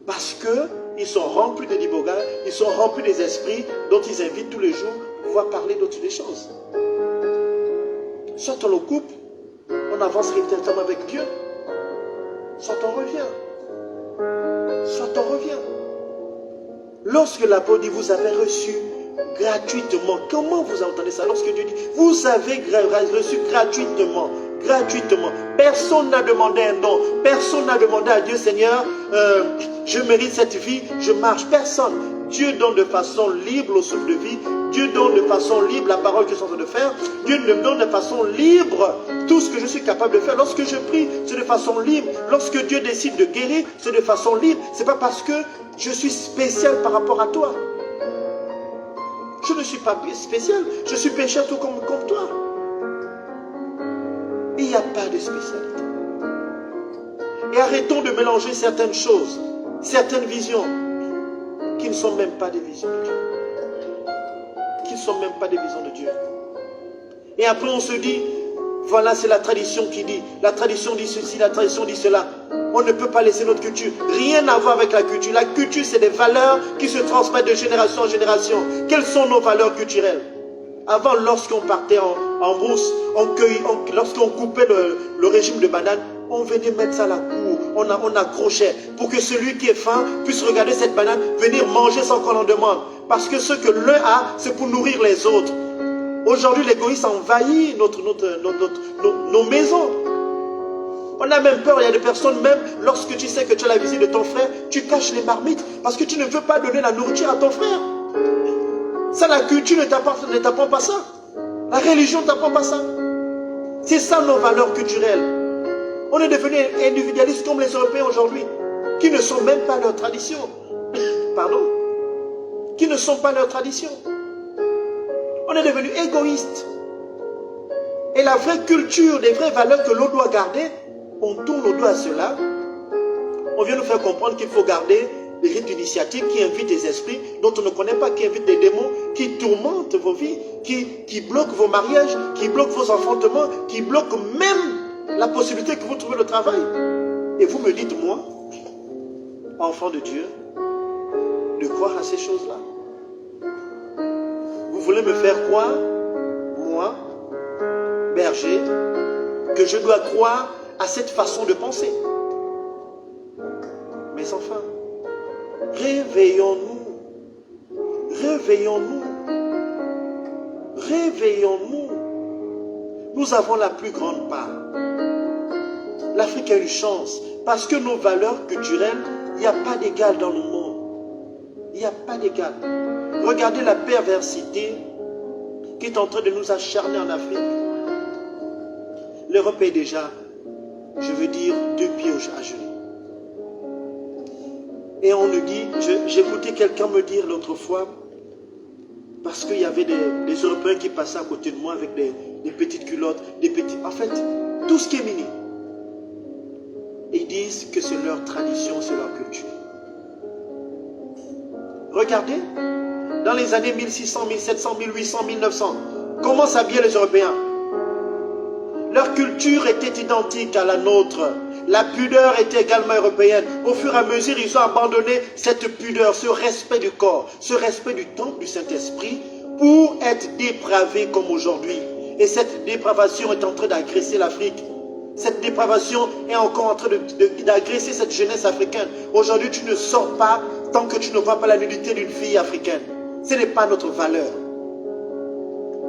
[SPEAKER 3] Parce qu'ils sont remplis de Diboga, ils sont remplis des esprits dont ils invitent tous les jours pour pouvoir parler d'autres des choses. Soit on le coupe, on avance directement avec Dieu, soit on revient. Soit on revient. Lorsque l'apôtre dit, vous avez reçu gratuitement, comment vous entendez ça? Lorsque Dieu dit, vous avez reçu gratuitement, gratuitement. Personne n'a demandé un don. Personne n'a demandé à Dieu, Seigneur, je mérite cette vie, je marche. Personne. Dieu donne de façon libre le souffle de vie. Dieu donne de façon libre la parole que je suis en train de faire. Dieu me donne de façon libre tout ce que je suis capable de faire. Lorsque je prie, c'est de façon libre. Lorsque Dieu décide de guérir, c'est de façon libre. Ce n'est pas parce que je suis spécial par rapport à toi. Je ne suis pas spécial. Je suis pécheur tout comme toi. Il n'y a pas de spécialité. Et arrêtons de mélanger certaines choses, certaines visions, qui ne sont même pas des visions de Dieu. Qui ne sont même pas des visions de Dieu. Et après on se dit, voilà c'est la tradition qui dit, la tradition dit ceci, la tradition dit cela. On ne peut pas laisser notre culture. Rien à voir avec la culture. La culture c'est des valeurs qui se transmettent de génération en génération. Quelles sont nos valeurs culturelles? Avant, lorsqu'on partait en brousse, lorsqu'on coupait le régime de banane, on venait mettre ça à la cour, on accrochait pour que celui qui est faim puisse regarder cette banane, venir manger sans qu'on en demande. Parce que ce que l'un a, c'est pour nourrir les autres. Aujourd'hui, l'égoïsme envahit nos maisons. On a même peur, il y a des personnes, même lorsque tu sais que tu as la visite de ton frère, tu caches les marmites parce que tu ne veux pas donner la nourriture à ton frère. Ça, la culture ne t'apprend pas ça. La religion ne t'apprend pas ça. C'est ça nos valeurs culturelles. On est devenus individualistes comme les Européens aujourd'hui, qui ne sont même pas leur tradition. Pardon. Qui ne sont pas leur tradition. On est devenus égoïstes. Et la vraie culture, les vraies valeurs que l'on doit garder, on tourne le dos à cela. On vient nous faire comprendre qu'il faut garder les rites initiatiques qui invitent des esprits dont on ne connaît pas, qui invitent des démons, qui tourmentent vos vies, qui bloquent vos mariages, qui bloquent vos enfantements, qui bloquent même la possibilité que vous trouviez le travail. Et vous me dites, moi, enfant de Dieu, de croire à ces choses-là. Vous voulez me faire croire, moi, berger, que je dois croire à cette façon de penser. Mes enfants, réveillons-nous. Réveillons-nous. Réveillons-nous. Nous avons la plus grande part. L'Afrique a une chance parce que nos valeurs culturelles, il n'y a pas d'égal dans le monde. Il n'y a pas d'égal. Regardez la perversité qui est en train de nous acharner en Afrique. L'Europe est déjà, je veux dire, 2 pieds à genoux. Et on nous dit, j'écoutais quelqu'un me dire l'autre fois, parce qu'il y avait des Européens qui passaient à côté de moi avec des petites culottes, en fait, tout ce qui est mini. Et ils disent que c'est leur tradition, c'est leur culture. Regardez, dans les années 1600, 1700, 1800, 1900, comment s'habillaient les Européens? Leur culture était identique à la nôtre. La pudeur était également européenne. Au fur et à mesure, ils ont abandonné cette pudeur, ce respect du corps, ce respect du temple du Saint-Esprit pour être dépravés comme aujourd'hui. Et cette dépravation est en train d'agresser l'Afrique. Cette dépravation est encore en train d'agresser cette jeunesse africaine. Aujourd'hui, tu ne sors pas tant que tu ne vois pas la nudité d'une fille africaine. Ce n'est pas notre valeur.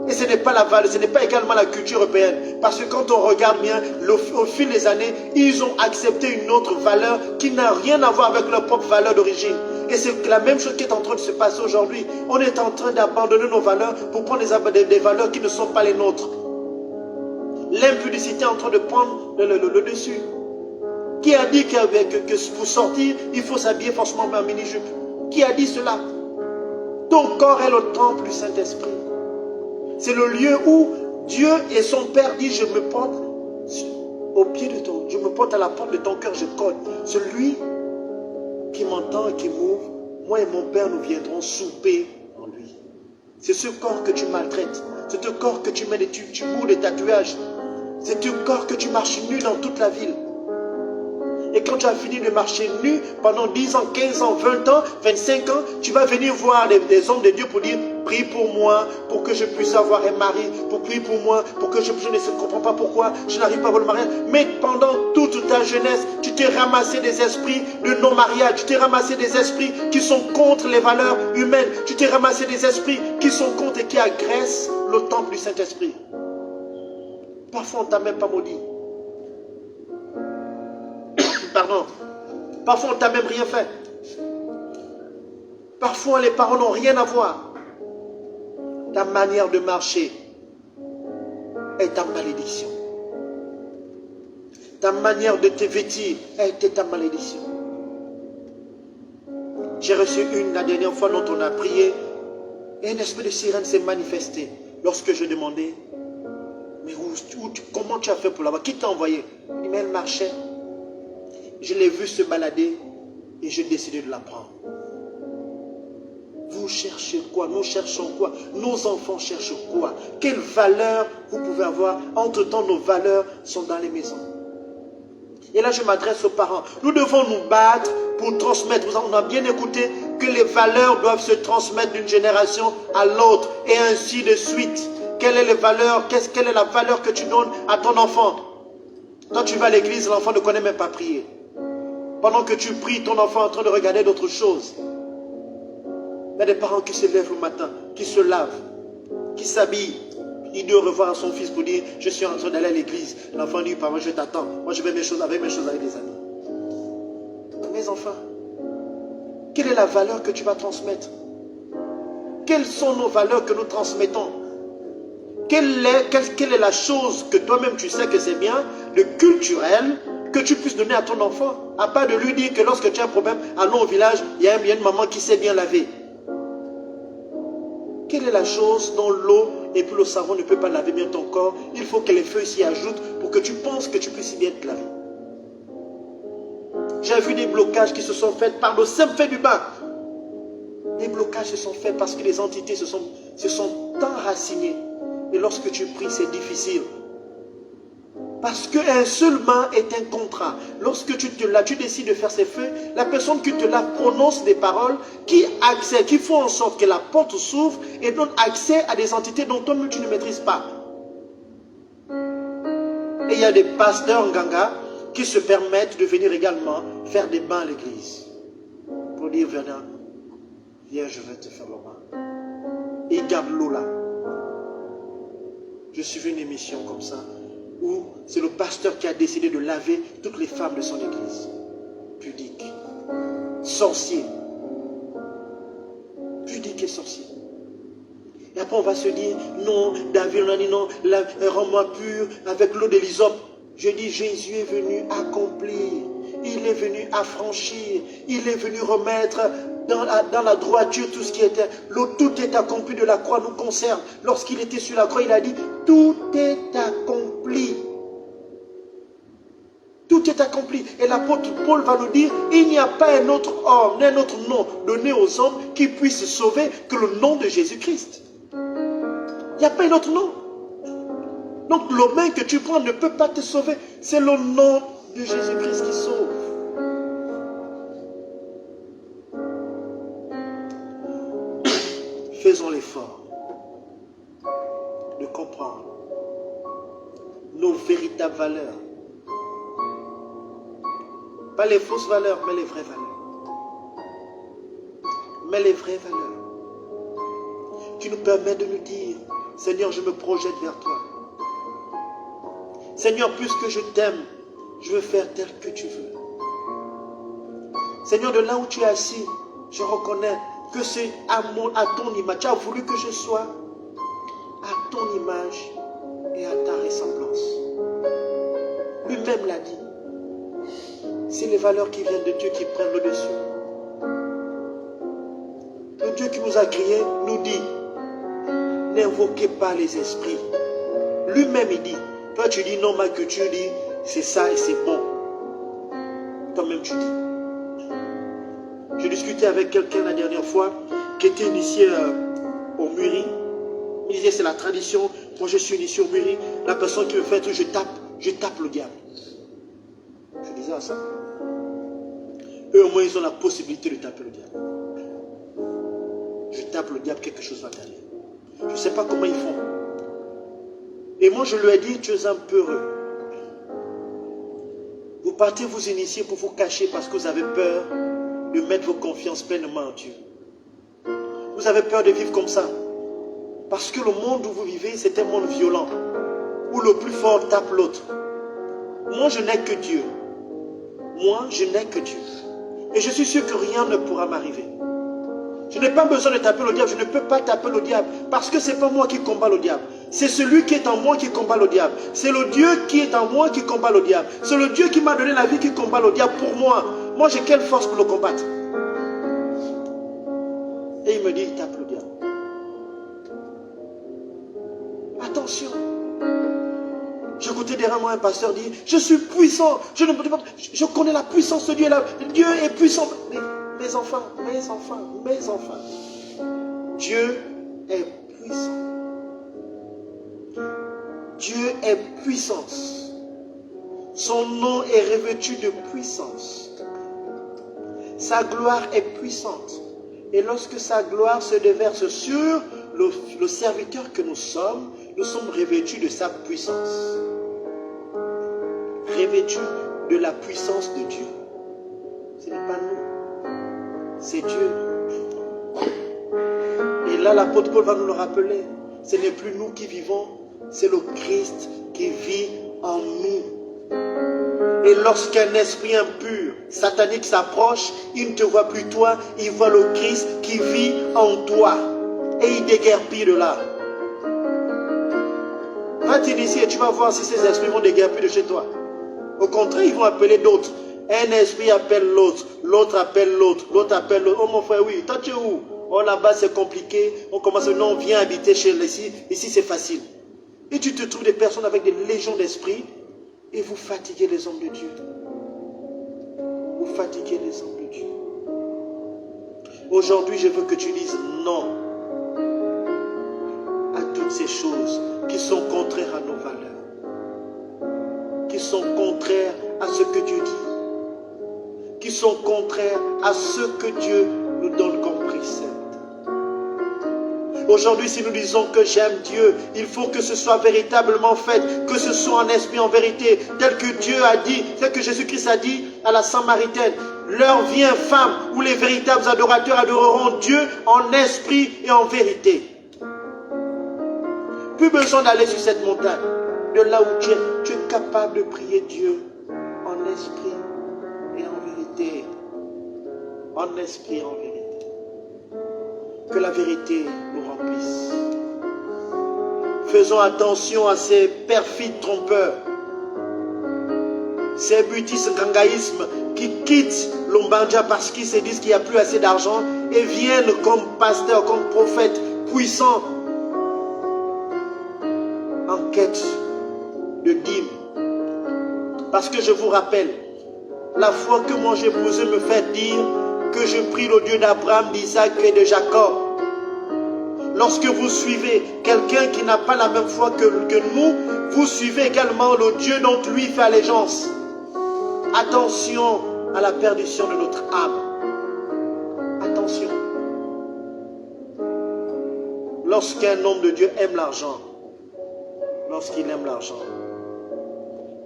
[SPEAKER 3] Et ce n'est pas la valeur, ce n'est pas également la culture européenne. Parce que quand on regarde bien, au fil des années, ils ont accepté une autre valeur qui n'a rien à voir avec leur propre valeur d'origine. Et c'est la même chose qui est en train de se passer aujourd'hui. On est en train d'abandonner nos valeurs pour prendre des valeurs qui ne sont pas les nôtres. L'impudicité est en train de prendre le dessus. Qui a dit que pour sortir, il faut s'habiller forcément en mini-jupe? Qui a dit cela? Ton corps est le temple du Saint-Esprit. C'est le lieu où Dieu et son Père disent, je me porte au pied de ton, je me porte à la porte de ton cœur, je cogne. Celui qui m'entend et qui m'ouvre, moi et mon Père, nous viendrons souper en lui. C'est ce corps que tu maltraites. C'est ce corps que tu mets tu bourres des tatouages. C'est ce corps que tu marches nu dans toute la ville. Et quand tu as fini de marcher nu pendant 10 ans, 15 ans, 20 ans, 25 ans, tu vas venir voir des hommes de Dieu pour dire, prie pour moi, pour que je puisse avoir un mari, pour prier pour moi, pour que je ne comprends pas pourquoi je n'arrive pas à avoir le mariage. Mais pendant toute ta jeunesse, tu t'es ramassé des esprits de non-mariage, tu t'es ramassé des esprits qui sont contre les valeurs humaines, tu t'es ramassé des esprits qui sont contre et qui agressent le temple du Saint-Esprit. Parfois on ne t'a même pas maudit. Pardon. Parfois on ne t'a même rien fait. Parfois les paroles n'ont rien à voir. Ta manière de marcher est ta malédiction. Ta manière de te vêtir est ta malédiction. J'ai reçu la dernière fois dont on a prié, et un esprit de sirène s'est manifesté lorsque je demandais, mais comment tu as fait pour l'avoir? Qui t'a envoyé? Il dit, mais elle marchait. Je l'ai vu se balader et j'ai décidé de la prendre. Vous cherchez quoi? Nous cherchons quoi? Nos enfants cherchent quoi? Quelle valeur vous pouvez avoir? Entre-temps, nos valeurs sont dans les maisons. Et là, je m'adresse aux parents. Nous devons nous battre pour transmettre. On a bien écouté que les valeurs doivent se transmettre d'une génération à l'autre et ainsi de suite. Quelle est la valeur que tu donnes à ton enfant? Quand tu vas à l'église, l'enfant ne connaît même pas prier. Pendant que tu pries, ton enfant est en train de regarder d'autres choses. Il y a des parents qui se lèvent le matin, qui se lavent, qui s'habillent. Il doit revoir son fils pour dire, je suis en train d'aller à l'église. L'enfant dit, papa, je t'attends. Moi, je vais mes choses avec des amis. Mes enfants, quelle est la valeur que tu vas transmettre? Quelles sont nos valeurs que nous transmettons? Quelle est la chose que toi-même tu sais que c'est bien, de culturel, que tu puisses donner à ton enfant, à part de lui dire que lorsque tu as un problème, allons au village, il y a une maman qui sait bien laver. Quelle est la chose dont l'eau et puis le savon ne peut pas laver bien ton corps? Il faut que les feuilles s'y ajoutent pour que tu penses que tu puisses bien te laver. J'ai vu des blocages qui se sont faits par le simple fait du bain. Les blocages se sont faits parce que les entités se sont enracinées. Et lorsque tu pries, c'est difficile. Parce qu'un seul main est un contrat. Lorsque tu décides de faire ces feux, la personne qui te lave prononce des paroles qui font en sorte que la porte s'ouvre et donne accès à des entités dont toi-même tu ne maîtrises pas. Et il y a des pasteurs nganga qui se permettent de venir également faire des bains à l'église. Pour dire, viens, je vais te faire le bain. Et ils gardent l'eau là. Je suis vu une émission comme ça, où c'est le pasteur qui a décidé de laver toutes les femmes de son église. Pudique, sorcier. Pudique et sorcier. Et après on va se dire, non, David, on a dit non, rends-moi pur avec l'eau de l'hysope. Je dis, Jésus est venu accomplir, il est venu affranchir, il est venu remettre dans la droiture tout ce qui était. Tout est accompli de la croix nous concerne. Lorsqu'il était sur la croix, il a dit, tout est accompli. Tout est accompli. Et l'apôtre Paul va nous dire, il n'y a pas un autre homme, un autre nom donné aux hommes qui puisse sauver que le nom de Jésus-Christ. Il n'y a pas un autre nom. Donc le main que tu prends ne peut pas te sauver. C'est le nom de Jésus-Christ qui sauve. Faisons l'effort de comprendre nos véritables valeurs. Pas les fausses valeurs, mais les vraies valeurs. Mais les vraies valeurs. Qui nous permettent de nous dire, Seigneur, je me projette vers toi. Seigneur, puisque je t'aime, je veux faire tel que tu veux. Seigneur, de là où tu es assis, je reconnais que c'est à ton image. Tu as voulu que je sois à ton image et à ta ressemblance. Lui-même l'a dit. C'est les valeurs qui viennent de Dieu qui prennent le dessus. Le Dieu qui nous a créés nous dit, n'invoquez pas les esprits. Lui-même il dit, toi tu dis non, ma culture dit, c'est ça et c'est bon. Toi-même tu dis. Je discutais avec quelqu'un la dernière fois qui était initié au Muri. Il disait c'est la tradition, moi je suis initié au Muri. La personne qui me fait tout, je tape le diable. Je disais à ça. Eux au moins ils ont la possibilité de taper le diable. Je tape le diable, quelque chose va t'arriver. Je ne sais pas comment ils font. Et moi je lui ai dit, tu es un peureux. Vous partez vous initier pour vous cacher parce que vous avez peur de mettre vos confiances pleinement en Dieu. Vous avez peur de vivre comme ça. Parce que le monde où vous vivez, c'est un monde violent. Où le plus fort tape l'autre. Moi, je n'ai que Dieu. Moi, je n'ai que Dieu. Et je suis sûr que rien ne pourra m'arriver. Je n'ai pas besoin de taper le diable. Je ne peux pas taper le diable. Parce que ce n'est pas moi qui combat le diable. C'est celui qui est en moi qui combat le diable. C'est le Dieu qui est en moi qui combat le diable. C'est le Dieu qui m'a donné la vie qui combat le diable pour moi. Moi, j'ai quelle force pour le combattre? Et il me dit, tape le diable. Attention. J'écoutais derrière moi un pasteur dire, je suis puissant. Je connais la puissance de Dieu. Dieu est puissant. Mais, mes enfants, Dieu est puissant. Dieu est puissance. Son nom est revêtu de puissance. Sa gloire est puissante. Et lorsque sa gloire se déverse sur le serviteur que nous sommes revêtus de sa puissance. Revêtus de la puissance de Dieu. Ce n'est pas nous. C'est Dieu. Et là, l'apôtre Paul va nous le rappeler. Ce n'est plus nous qui vivons, c'est le Christ qui vit en nous. Et lorsqu'un esprit impur, satanique s'approche, il ne te voit plus toi, il voit le Christ qui vit en toi. Et il déguerpit de là. Va-t-il ici et tu vas voir si ces esprits vont déguerpir de chez toi. Au contraire, ils vont appeler d'autres. Un esprit appelle l'autre, l'autre appelle l'autre, l'autre appelle l'autre. Oh mon frère, oui, toi tu es où? Oh là-bas c'est compliqué. On commence, non, viens habiter chez ici. Ici c'est facile. Et tu te trouves des personnes avec des légions d'esprits et vous fatiguez les hommes de Dieu. Vous fatiguez les hommes de Dieu. Aujourd'hui, je veux que tu dises non à toutes ces choses qui sont contraires à nos valeurs, qui sont contraires à ce que Dieu dit, qui sont contraires à ce que Dieu nous donne comme précepte. Aujourd'hui, si nous disons que j'aime Dieu, il faut que ce soit véritablement fait, que ce soit en esprit, en vérité, tel que Dieu a dit, tel que Jésus-Christ a dit à la Samaritaine. L'heure vient, femme, où les véritables adorateurs adoreront Dieu en esprit et en vérité. Plus besoin d'aller sur cette montagne. De là où tu es capable de prier Dieu en esprit et en vérité. En esprit et en vérité. Que la vérité nous remplisse. Faisons attention à ces perfides trompeurs, ces butis gangaïsmes qui quittent l'Ombandja parce qu'ils se disent qu'il n'y a plus assez d'argent et viennent comme pasteurs, comme prophètes puissants en quête de dîmes. Parce que je vous rappelle, la foi que moi j'ai posée me fait dire que je prie le Dieu d'Abraham, d'Isaac et de Jacob. Lorsque vous suivez quelqu'un qui n'a pas la même foi que nous, vous suivez également le Dieu dont lui fait allégeance. Attention à la perdition de notre âme. Attention. Lorsqu'un homme de Dieu aime l'argent, lorsqu'il aime l'argent,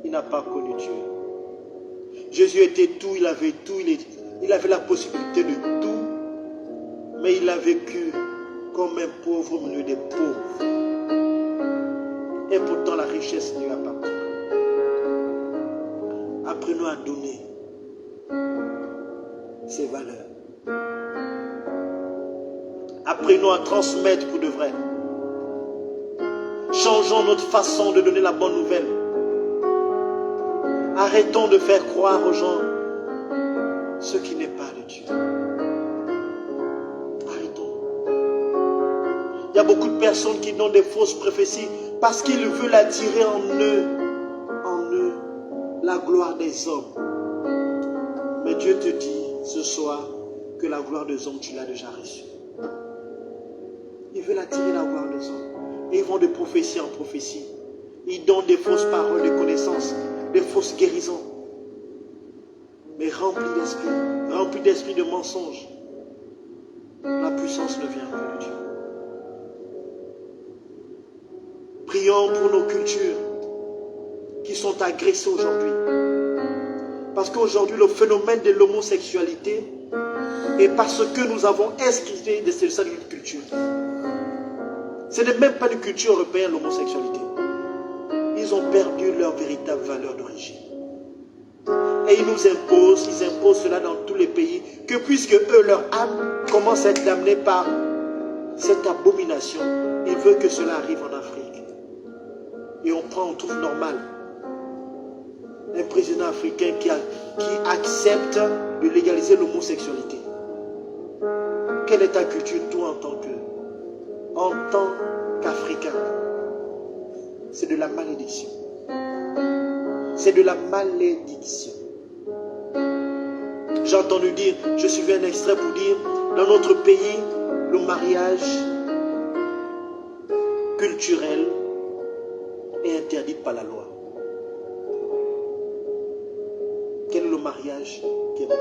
[SPEAKER 3] il n'a pas connu Dieu. Jésus était tout, il avait tout, il avait la possibilité de tout, mais il a vécu comme un pauvre au milieu des pauvres. Et pourtant la richesse lui appartient. Apprenons à donner ses valeurs. Apprenons à transmettre pour de vrai. Changeons notre façon de donner la bonne nouvelle. Arrêtons de faire croire aux gens ce qui n'est pas de Dieu. Arrêtons. Il y a beaucoup de personnes qui donnent des fausses prophéties parce qu'ils veulent attirer en eux, la gloire des hommes. Mais Dieu te dit ce soir que la gloire des hommes, tu l'as déjà reçue. Ils veulent attirer la gloire des hommes. Et ils vont de prophétie en prophétie. Ils donnent des fausses paroles de connaissances, des fausses guérisons. Mais remplis d'esprit de mensonges. La puissance ne vient que de Dieu. Prions pour nos cultures qui sont agressées aujourd'hui. Parce qu'aujourd'hui, le phénomène de l'homosexualité est parce que nous avons inscrit de ça d'une culture. Ce n'est même pas une culture européenne, l'homosexualité. Ils ont perdu leur véritable valeur d'origine. Et ils nous imposent cela dans tous les pays, que puisque eux, leur âme commence à être damnée par cette abomination, ils veulent que cela arrive en Afrique. Et on trouve normal un président africain qui accepte de légaliser l'homosexualité. Quelle est ta culture, toi, en tant qu'Africain? C'est de la malédiction. C'est de la malédiction. J'ai entendu dire, je suis vu un extrait pour dire, dans notre pays, le mariage culturel est interdit par la loi. Quel est le mariage qui est bon?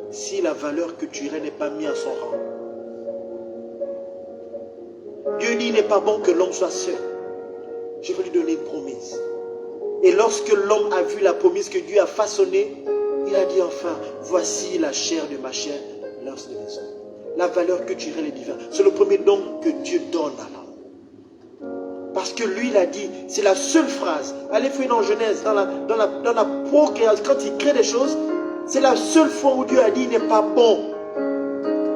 [SPEAKER 3] Si la valeur culturelle n'est pas mise à son rang. Dieu dit, il n'est pas bon que l'homme soit seul. Je vais lui donner une promesse. Et lorsque l'homme a vu la promesse que Dieu a façonnée, il a dit enfin, voici la chair de ma chair, l'os de mes os. La valeur culturelle est divine. C'est le premier don que Dieu donne à l'homme. Parce que lui, il a dit, c'est la seule phrase. Allez fouiller dans Genèse, dans la procréation, quand il crée des choses, c'est la seule fois où Dieu a dit, il n'est pas bon.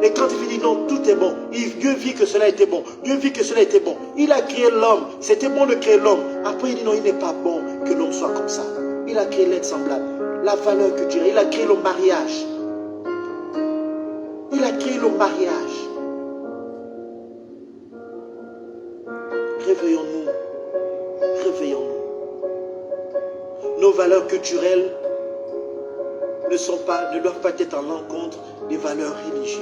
[SPEAKER 3] Et quand il dit non, tout est bon. Dieu vit que cela était bon. Dieu vit que cela était bon. Il a créé l'homme. C'était bon de créer l'homme. Après, il dit non, il n'est pas bon que l'homme soit comme ça. Il a créé l'être semblable. La valeur culturelle. Il a créé le mariage. Il a créé le mariage. Réveillons-nous. Réveillons-nous. Nos valeurs culturelles ne doivent pas être en l'encontre des valeurs religieuses.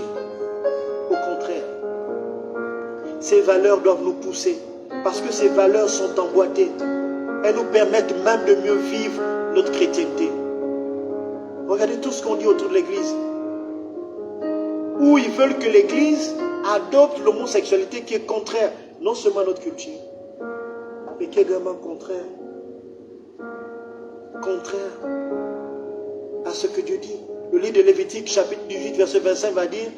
[SPEAKER 3] Au contraire, ces valeurs doivent nous pousser parce que ces valeurs sont emboîtées. Elles nous permettent même de mieux vivre notre chrétienté. Regardez tout ce qu'on dit autour de l'église. Où ils veulent que l'église adopte l'homosexualité qui est contraire, non seulement à notre culture, mais qui est également contraire à ce que Dieu dit. Le livre de Lévitique, chapitre 18, verset 25 va dire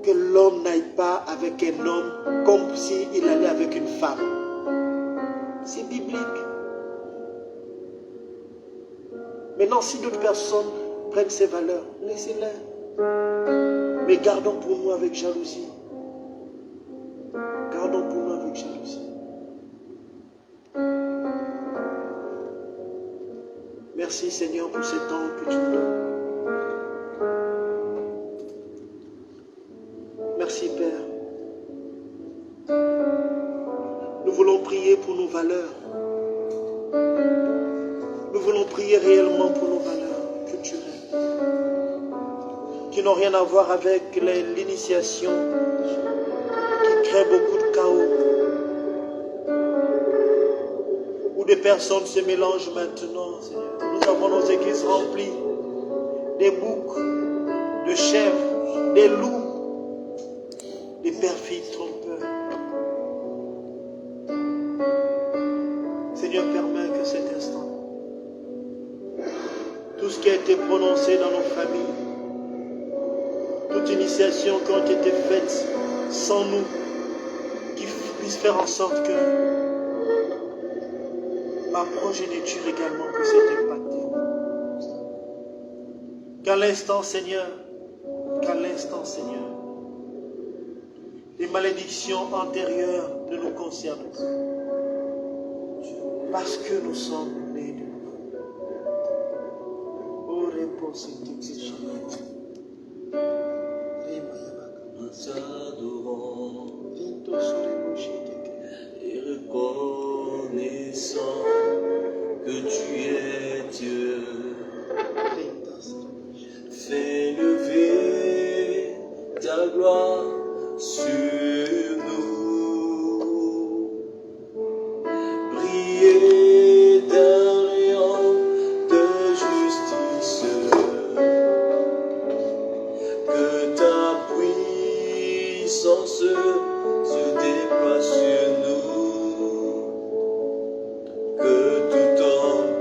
[SPEAKER 3] que l'homme n'aille pas avec un homme comme s'il allait avec une femme. C'est biblique. Maintenant, si d'autres personnes prennent ces valeurs, laissez-les. Mais gardons pour nous avec jalousie. Gardons pour nous avec jalousie. Merci Seigneur pour ce temps que tu nous donnes. Merci Père. Nous voulons prier pour nos valeurs. Nous voulons prier réellement pour nos valeurs culturelles qui n'ont rien à voir avec l'initiation qui crée beaucoup de chaos, où des personnes se mélangent maintenant, Seigneur. Nous avons nos églises remplies des boucs, de chèvres, des loups, des perfides trompeurs. Seigneur, permets que cet instant, tout ce qui a été prononcé dans nos familles, toute initiation qui a été faite sans nous, qui puisse faire en sorte que ma progéniture également puisse être impactée. Qu'à l'instant, Seigneur, les malédictions antérieures ne nous concernent pas. Parce que nous sommes nés de nouveau. Oh, réponse est
[SPEAKER 1] Nous t'adorons.
[SPEAKER 2] ta gloire sur nous. Briller d'un rayon de justice, que ta puissance se déploie sur nous, que tout homme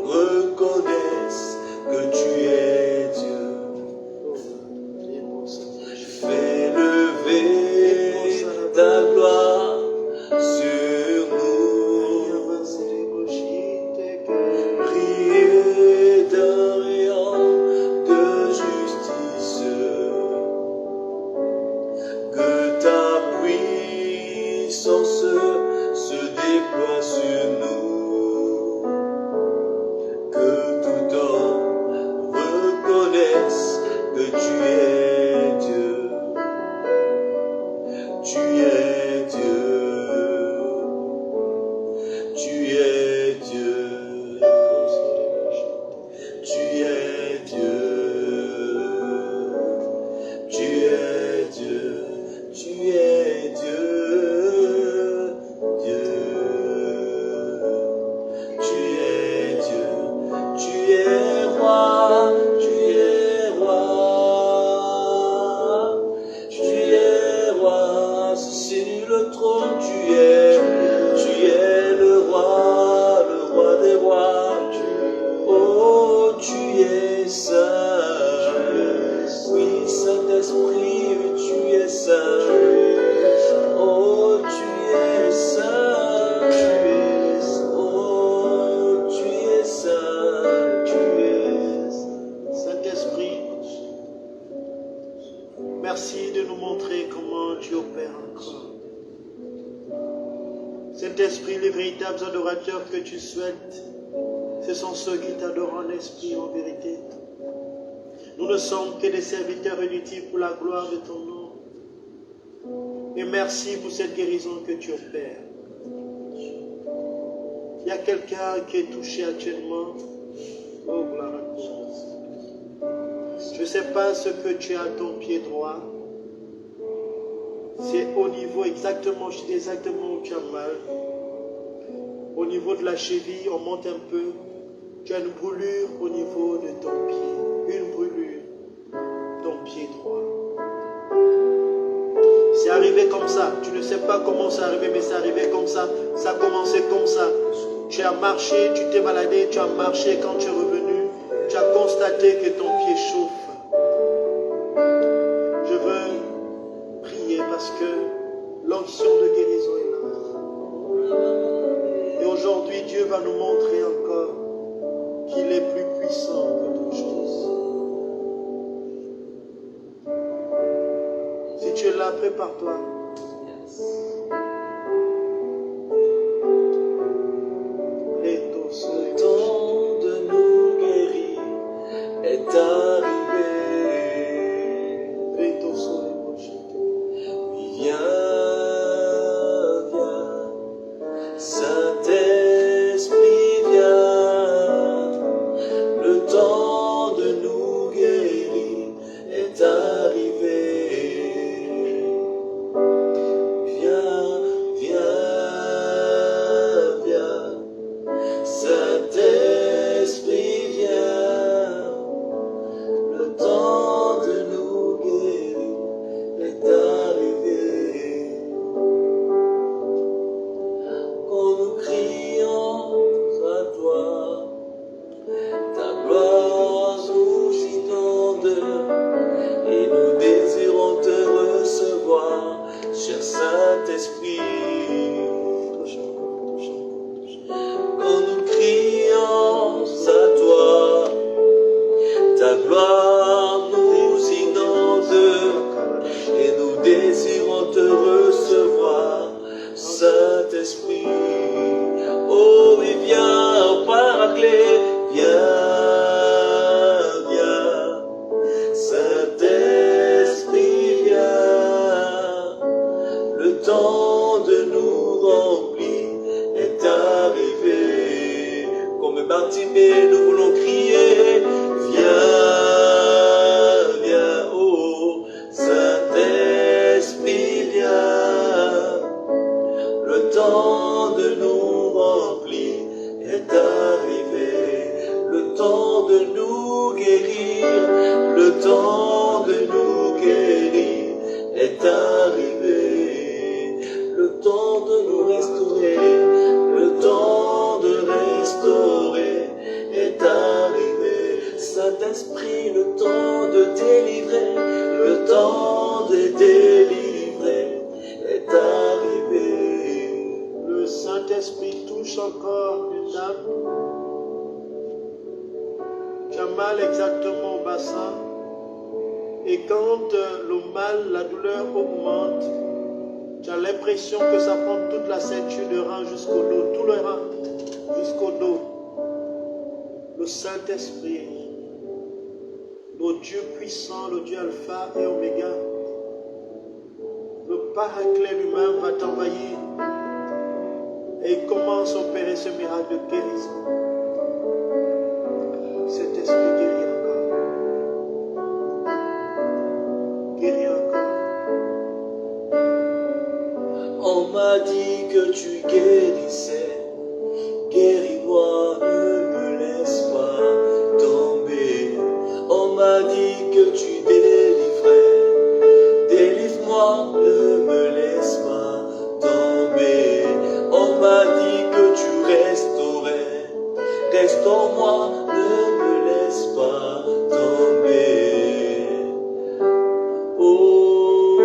[SPEAKER 2] reconnaisse que tu es Dieu. Fais lever ta gloire sur nous, briller d'un rayon de justice, que ta puissance se déploie sur nous, que tout homme reconnaisse que tu es Dieu. Tu es Dieu. Tu es Dieu. Tu es Dieu. Tu es Dieu. Tu es Dieu. Dieu. Tu es Dieu. Tu es roi. Tu es roi. Tu es roi. Sur le trône, tu es le roi des rois. Oh, tu es saint. Oui, Saint-Esprit, tu es saint. Oh, tu es saint. Oh, tu es saint.
[SPEAKER 3] Saint-Esprit, merci de nous montrer comment tu opères encore. Saint-Esprit, les véritables adorateurs que tu souhaites, ce sont ceux qui t'adorent en esprit, en vérité. Nous ne sommes que des serviteurs inutiles pour la gloire de ton nom. Et merci pour cette guérison que tu opères. Il y a quelqu'un qui est touché actuellement. Oh, gloire à Dieu. Je ne sais pas ce que tu as à ton pied droit. C'est au niveau exactement, je dis exactement où tu as mal. Au niveau de la cheville, on monte un peu. Tu as une brûlure au niveau de ton pied. Une brûlure, ton pied droit. C'est arrivé comme ça. Tu ne sais pas comment c'est arrivé, mais c'est arrivé comme ça. Ça a commencé comme ça. Tu as marché, tu t'es baladé, tu as marché. Quand tu es revenu, tu as constaté que ton pied chauffe. Je veux prier parce que l'onction de guérison est là. Et aujourd'hui, Dieu va nous montrer encore qu'il est plus puissant que toute chose. Si tu es là, prépare-toi.
[SPEAKER 2] Le temps de nous guérir est arrivé. Viens, viens, Saint-Esprit, viens. Le temps de nous guérir est arrivé. Viens, viens, viens. Saint-Esprit, viens. Le temps de nous guérir est arrivé. Quand nous crions à toi, ta gloire nous inonde et nous désirons te recevoir, cher Saint-Esprit. Quand nous crions à toi, ta gloire nous inonde et nous désirons te recevoir, Saint-Esprit. Oh, et viens, Paraclet, viens, viens. Saint-Esprit, viens. Le temps de nous remplir est arrivé. Comme Bartimée, nous voulons crier, viens, viens, oh, Saint-Esprit.
[SPEAKER 3] mal exactement au bassin. Et quand le mal, la douleur augmente, tu as l'impression que ça prend toute la ceinture de rein jusqu'au dos, tout le rein jusqu'au dos. Le Saint-Esprit, le Dieu puissant, le Dieu alpha et oméga, le Paraclet lui-même va t'envahir et il commence à opérer ce miracle de guérison. Cet esprit guérit encore. Guérit encore.
[SPEAKER 2] On m'a dit que tu guérissais. Guéris-moi, ne me laisse pas tomber. On m'a dit que tu délivrais. Délivre-moi, ne me laisse pas tomber. On m'a dit que tu restaurais. Restaure-moi, ne me laisse pas tomber. Oh,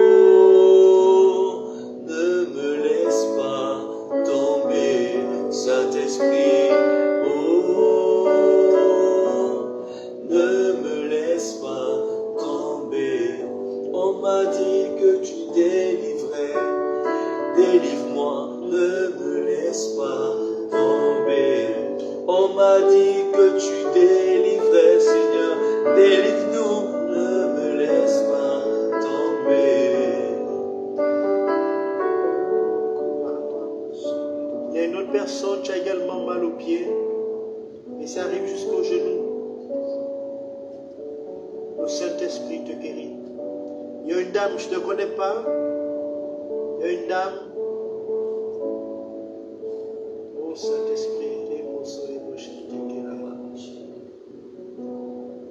[SPEAKER 2] ne me laisse pas tomber, Saint-Esprit. Oh, ne me laisse pas tomber. On m'a dit que tu délivrais. Délivre-moi, ne me laisse pas tomber. On m'a dit que tu délivrais, Seigneur. Délivre-nous, ne me laisse pas tomber.
[SPEAKER 3] Il y a une autre personne, tu as également mal aux pieds et ça arrive jusqu'au genou. Le Saint-Esprit te guérit. Il y a une dame, je ne te connais pas. Il y a une dame. Oh Saint-Esprit,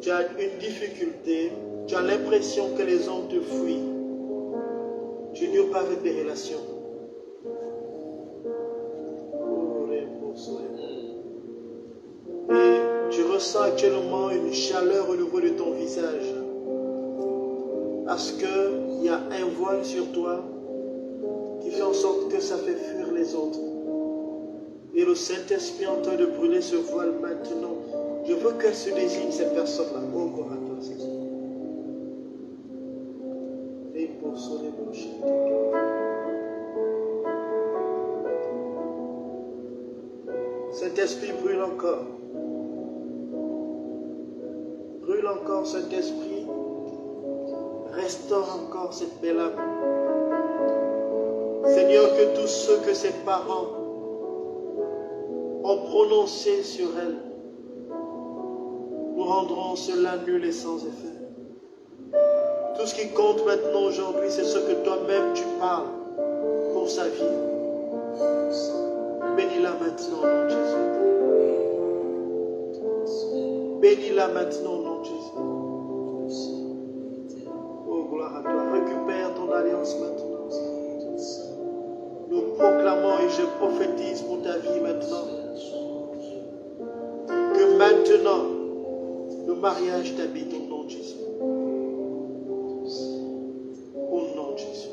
[SPEAKER 3] tu as une difficulté, tu as l'impression que les hommes te fuient. Tu n'es pas avec des relations. Et tu ressens actuellement une chaleur au niveau de ton visage. Parce qu'il y a un voile sur toi qui fait en sorte que ça fait fuir les autres. Et le Saint-Esprit est en train de brûler ce voile maintenant. Je veux qu'elle se désigne, cette personne-là. Oh, gloire à toi, Seigneur. Et pour sonner mon chien. Saint-Esprit brûle encore. Brûle encore, Saint-Esprit. Restaure encore cette belle âme. Seigneur, que tous ceux que ses parents ont prononcé sur elle, nous rendrons cela nul et sans effet. Tout ce qui compte maintenant aujourd'hui, c'est ce que toi-même tu parles pour sa vie. Bénis-la maintenant au nom de Jésus. Bénis-la maintenant au nom de Jésus. Oh, gloire à toi. Récupère ton alliance maintenant. Nous proclamons et je prophétise pour ta vie maintenant que maintenant le mariage t'habite au nom de Jésus. Au nom de Jésus.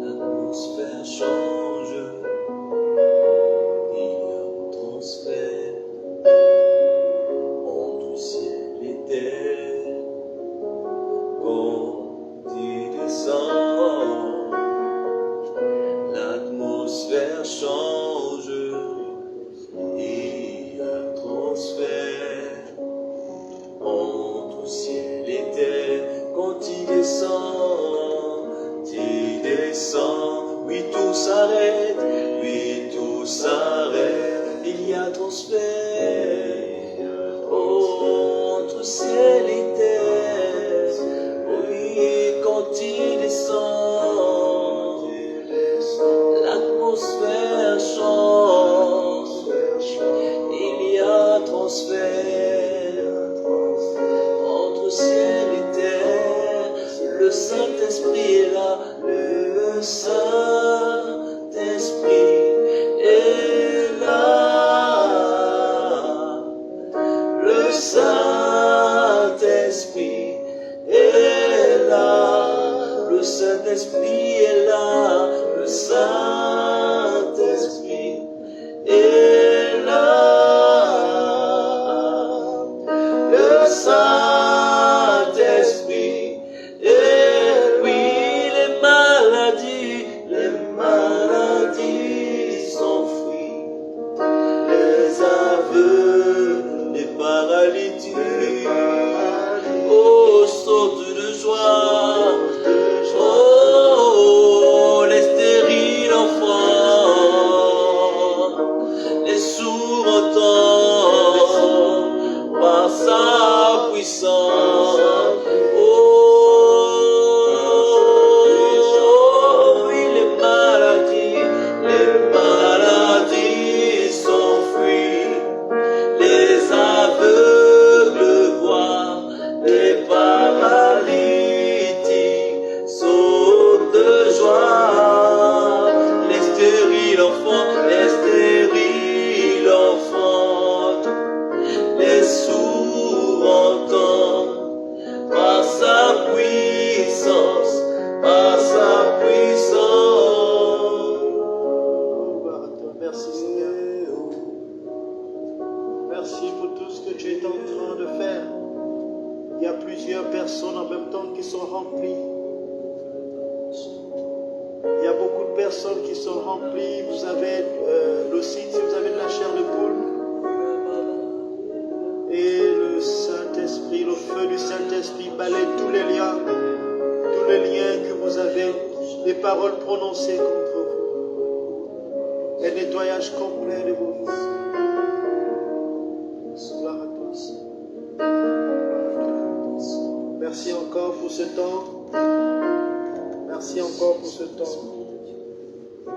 [SPEAKER 2] L'atmosphère change, il y a un transfert entre ciel et terre. Quand il descend, l'atmosphère change, il y a un transfert entre ciel et terre. Quand il descend, oui tout s'arrête, il y a transfert, oh, entre ciel et terre, oui quand il descend, l'atmosphère change, il y a transfert, entre ciel et terre, le Saint-Esprit est là. Le Saint-Esprit Saint-Esprit est là, le Saint-Esprit est là, le Saint-Esprit est là, le Saint-Esprit est lui, les maladies s'enfuient, les aveugles, les paralytiques, oh, sortent de joie, oh, les stériles enfants, les sourds entendent par sa puissance, oh, oui, les maladies s'enfuient, les aveugles voient, les paralytiques sautent de joie, les stériles enfants, les sourds entendent par sa puissance, par sa puissance.
[SPEAKER 3] Oh, gloire à toi. Merci Seigneur. Merci pour tout ce que tu es en train de faire. Il y a plusieurs personnes en même temps qui sont remplies. Il y a beaucoup de personnes qui sont remplies. Vous avez le site, si vous avez de la chair de poule. Et le Saint-Esprit, le feu du Saint-Esprit balaye tous les liens que vous avez, les paroles prononcées contre vous. Un nettoyage complet de vos vies. Gloire à toi, Seigneur. Merci encore pour ce temps. Merci encore pour ce temps. On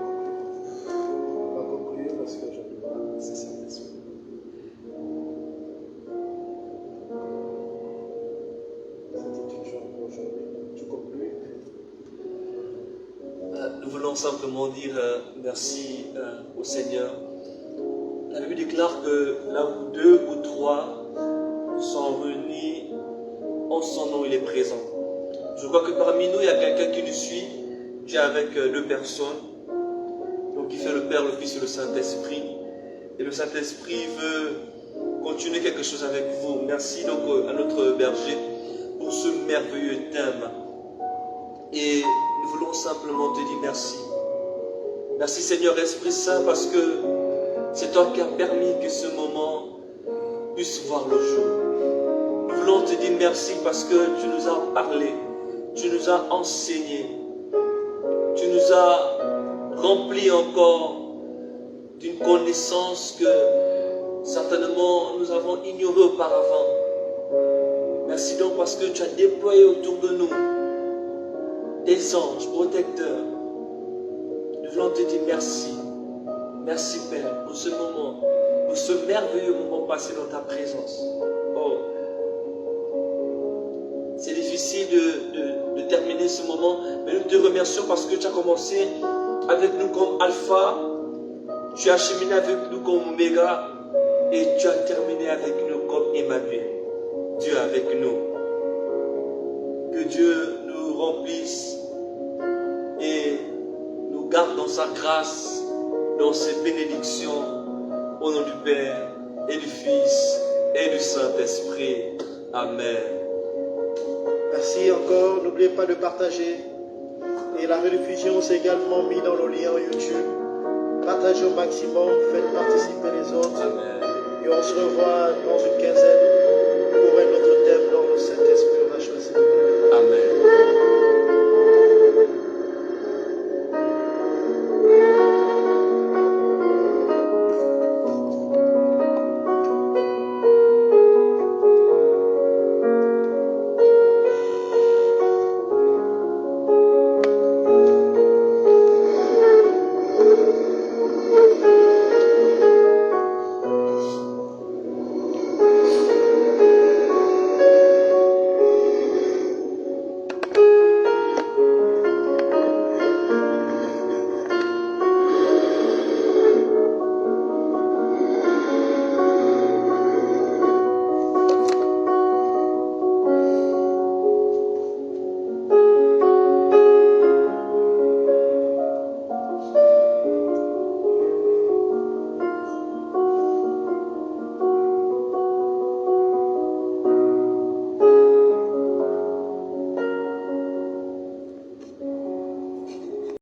[SPEAKER 3] va conclure parce que je dois cesser l'esprit. C'était une journée pour aujourd'hui. Tu conclus?
[SPEAKER 2] Nous voulons simplement dire merci au Seigneur. La Bible déclare que là où 2 ou 3 sont réunis en son nom, il est présent. Je crois que parmi nous, il y a quelqu'un qui nous suit, qui est avec 2 personnes. Donc il fait le Père, le Fils et le Saint-Esprit. Et le Saint-Esprit veut continuer quelque chose avec vous. Merci donc à notre berger pour ce merveilleux thème. Et nous voulons simplement te dire merci. Merci Seigneur Esprit Saint parce que c'est toi qui as permis que ce moment puisse voir le jour. Nous voulons te dire merci parce que tu nous as parlé, tu nous as enseigné, tu nous as remplis encore d'une connaissance que certainement nous avons ignorée auparavant. Merci donc parce que tu as déployé autour de nous des anges protecteurs. Nous voulons te dire merci. Merci Père pour ce moment, pour ce merveilleux moment passé dans ta présence. Oh, c'est difficile de terminer ce moment, mais nous te remercions parce que tu as commencé avec nous comme Alpha, tu as cheminé avec nous comme Oméga et tu as terminé avec nous comme Emmanuel. Dieu avec nous. Que Dieu nous remplisse et nous garde dans sa grâce, dans ses bénédictions, au nom du Père et du Fils et du Saint-Esprit. Amen.
[SPEAKER 3] Merci encore. N'oubliez pas de partager. Et la rediffusion s'est également mise dans le lien YouTube. Partagez au maximum, faites participer les autres.
[SPEAKER 2] Amen.
[SPEAKER 3] Et on se revoit dans une quinzaine.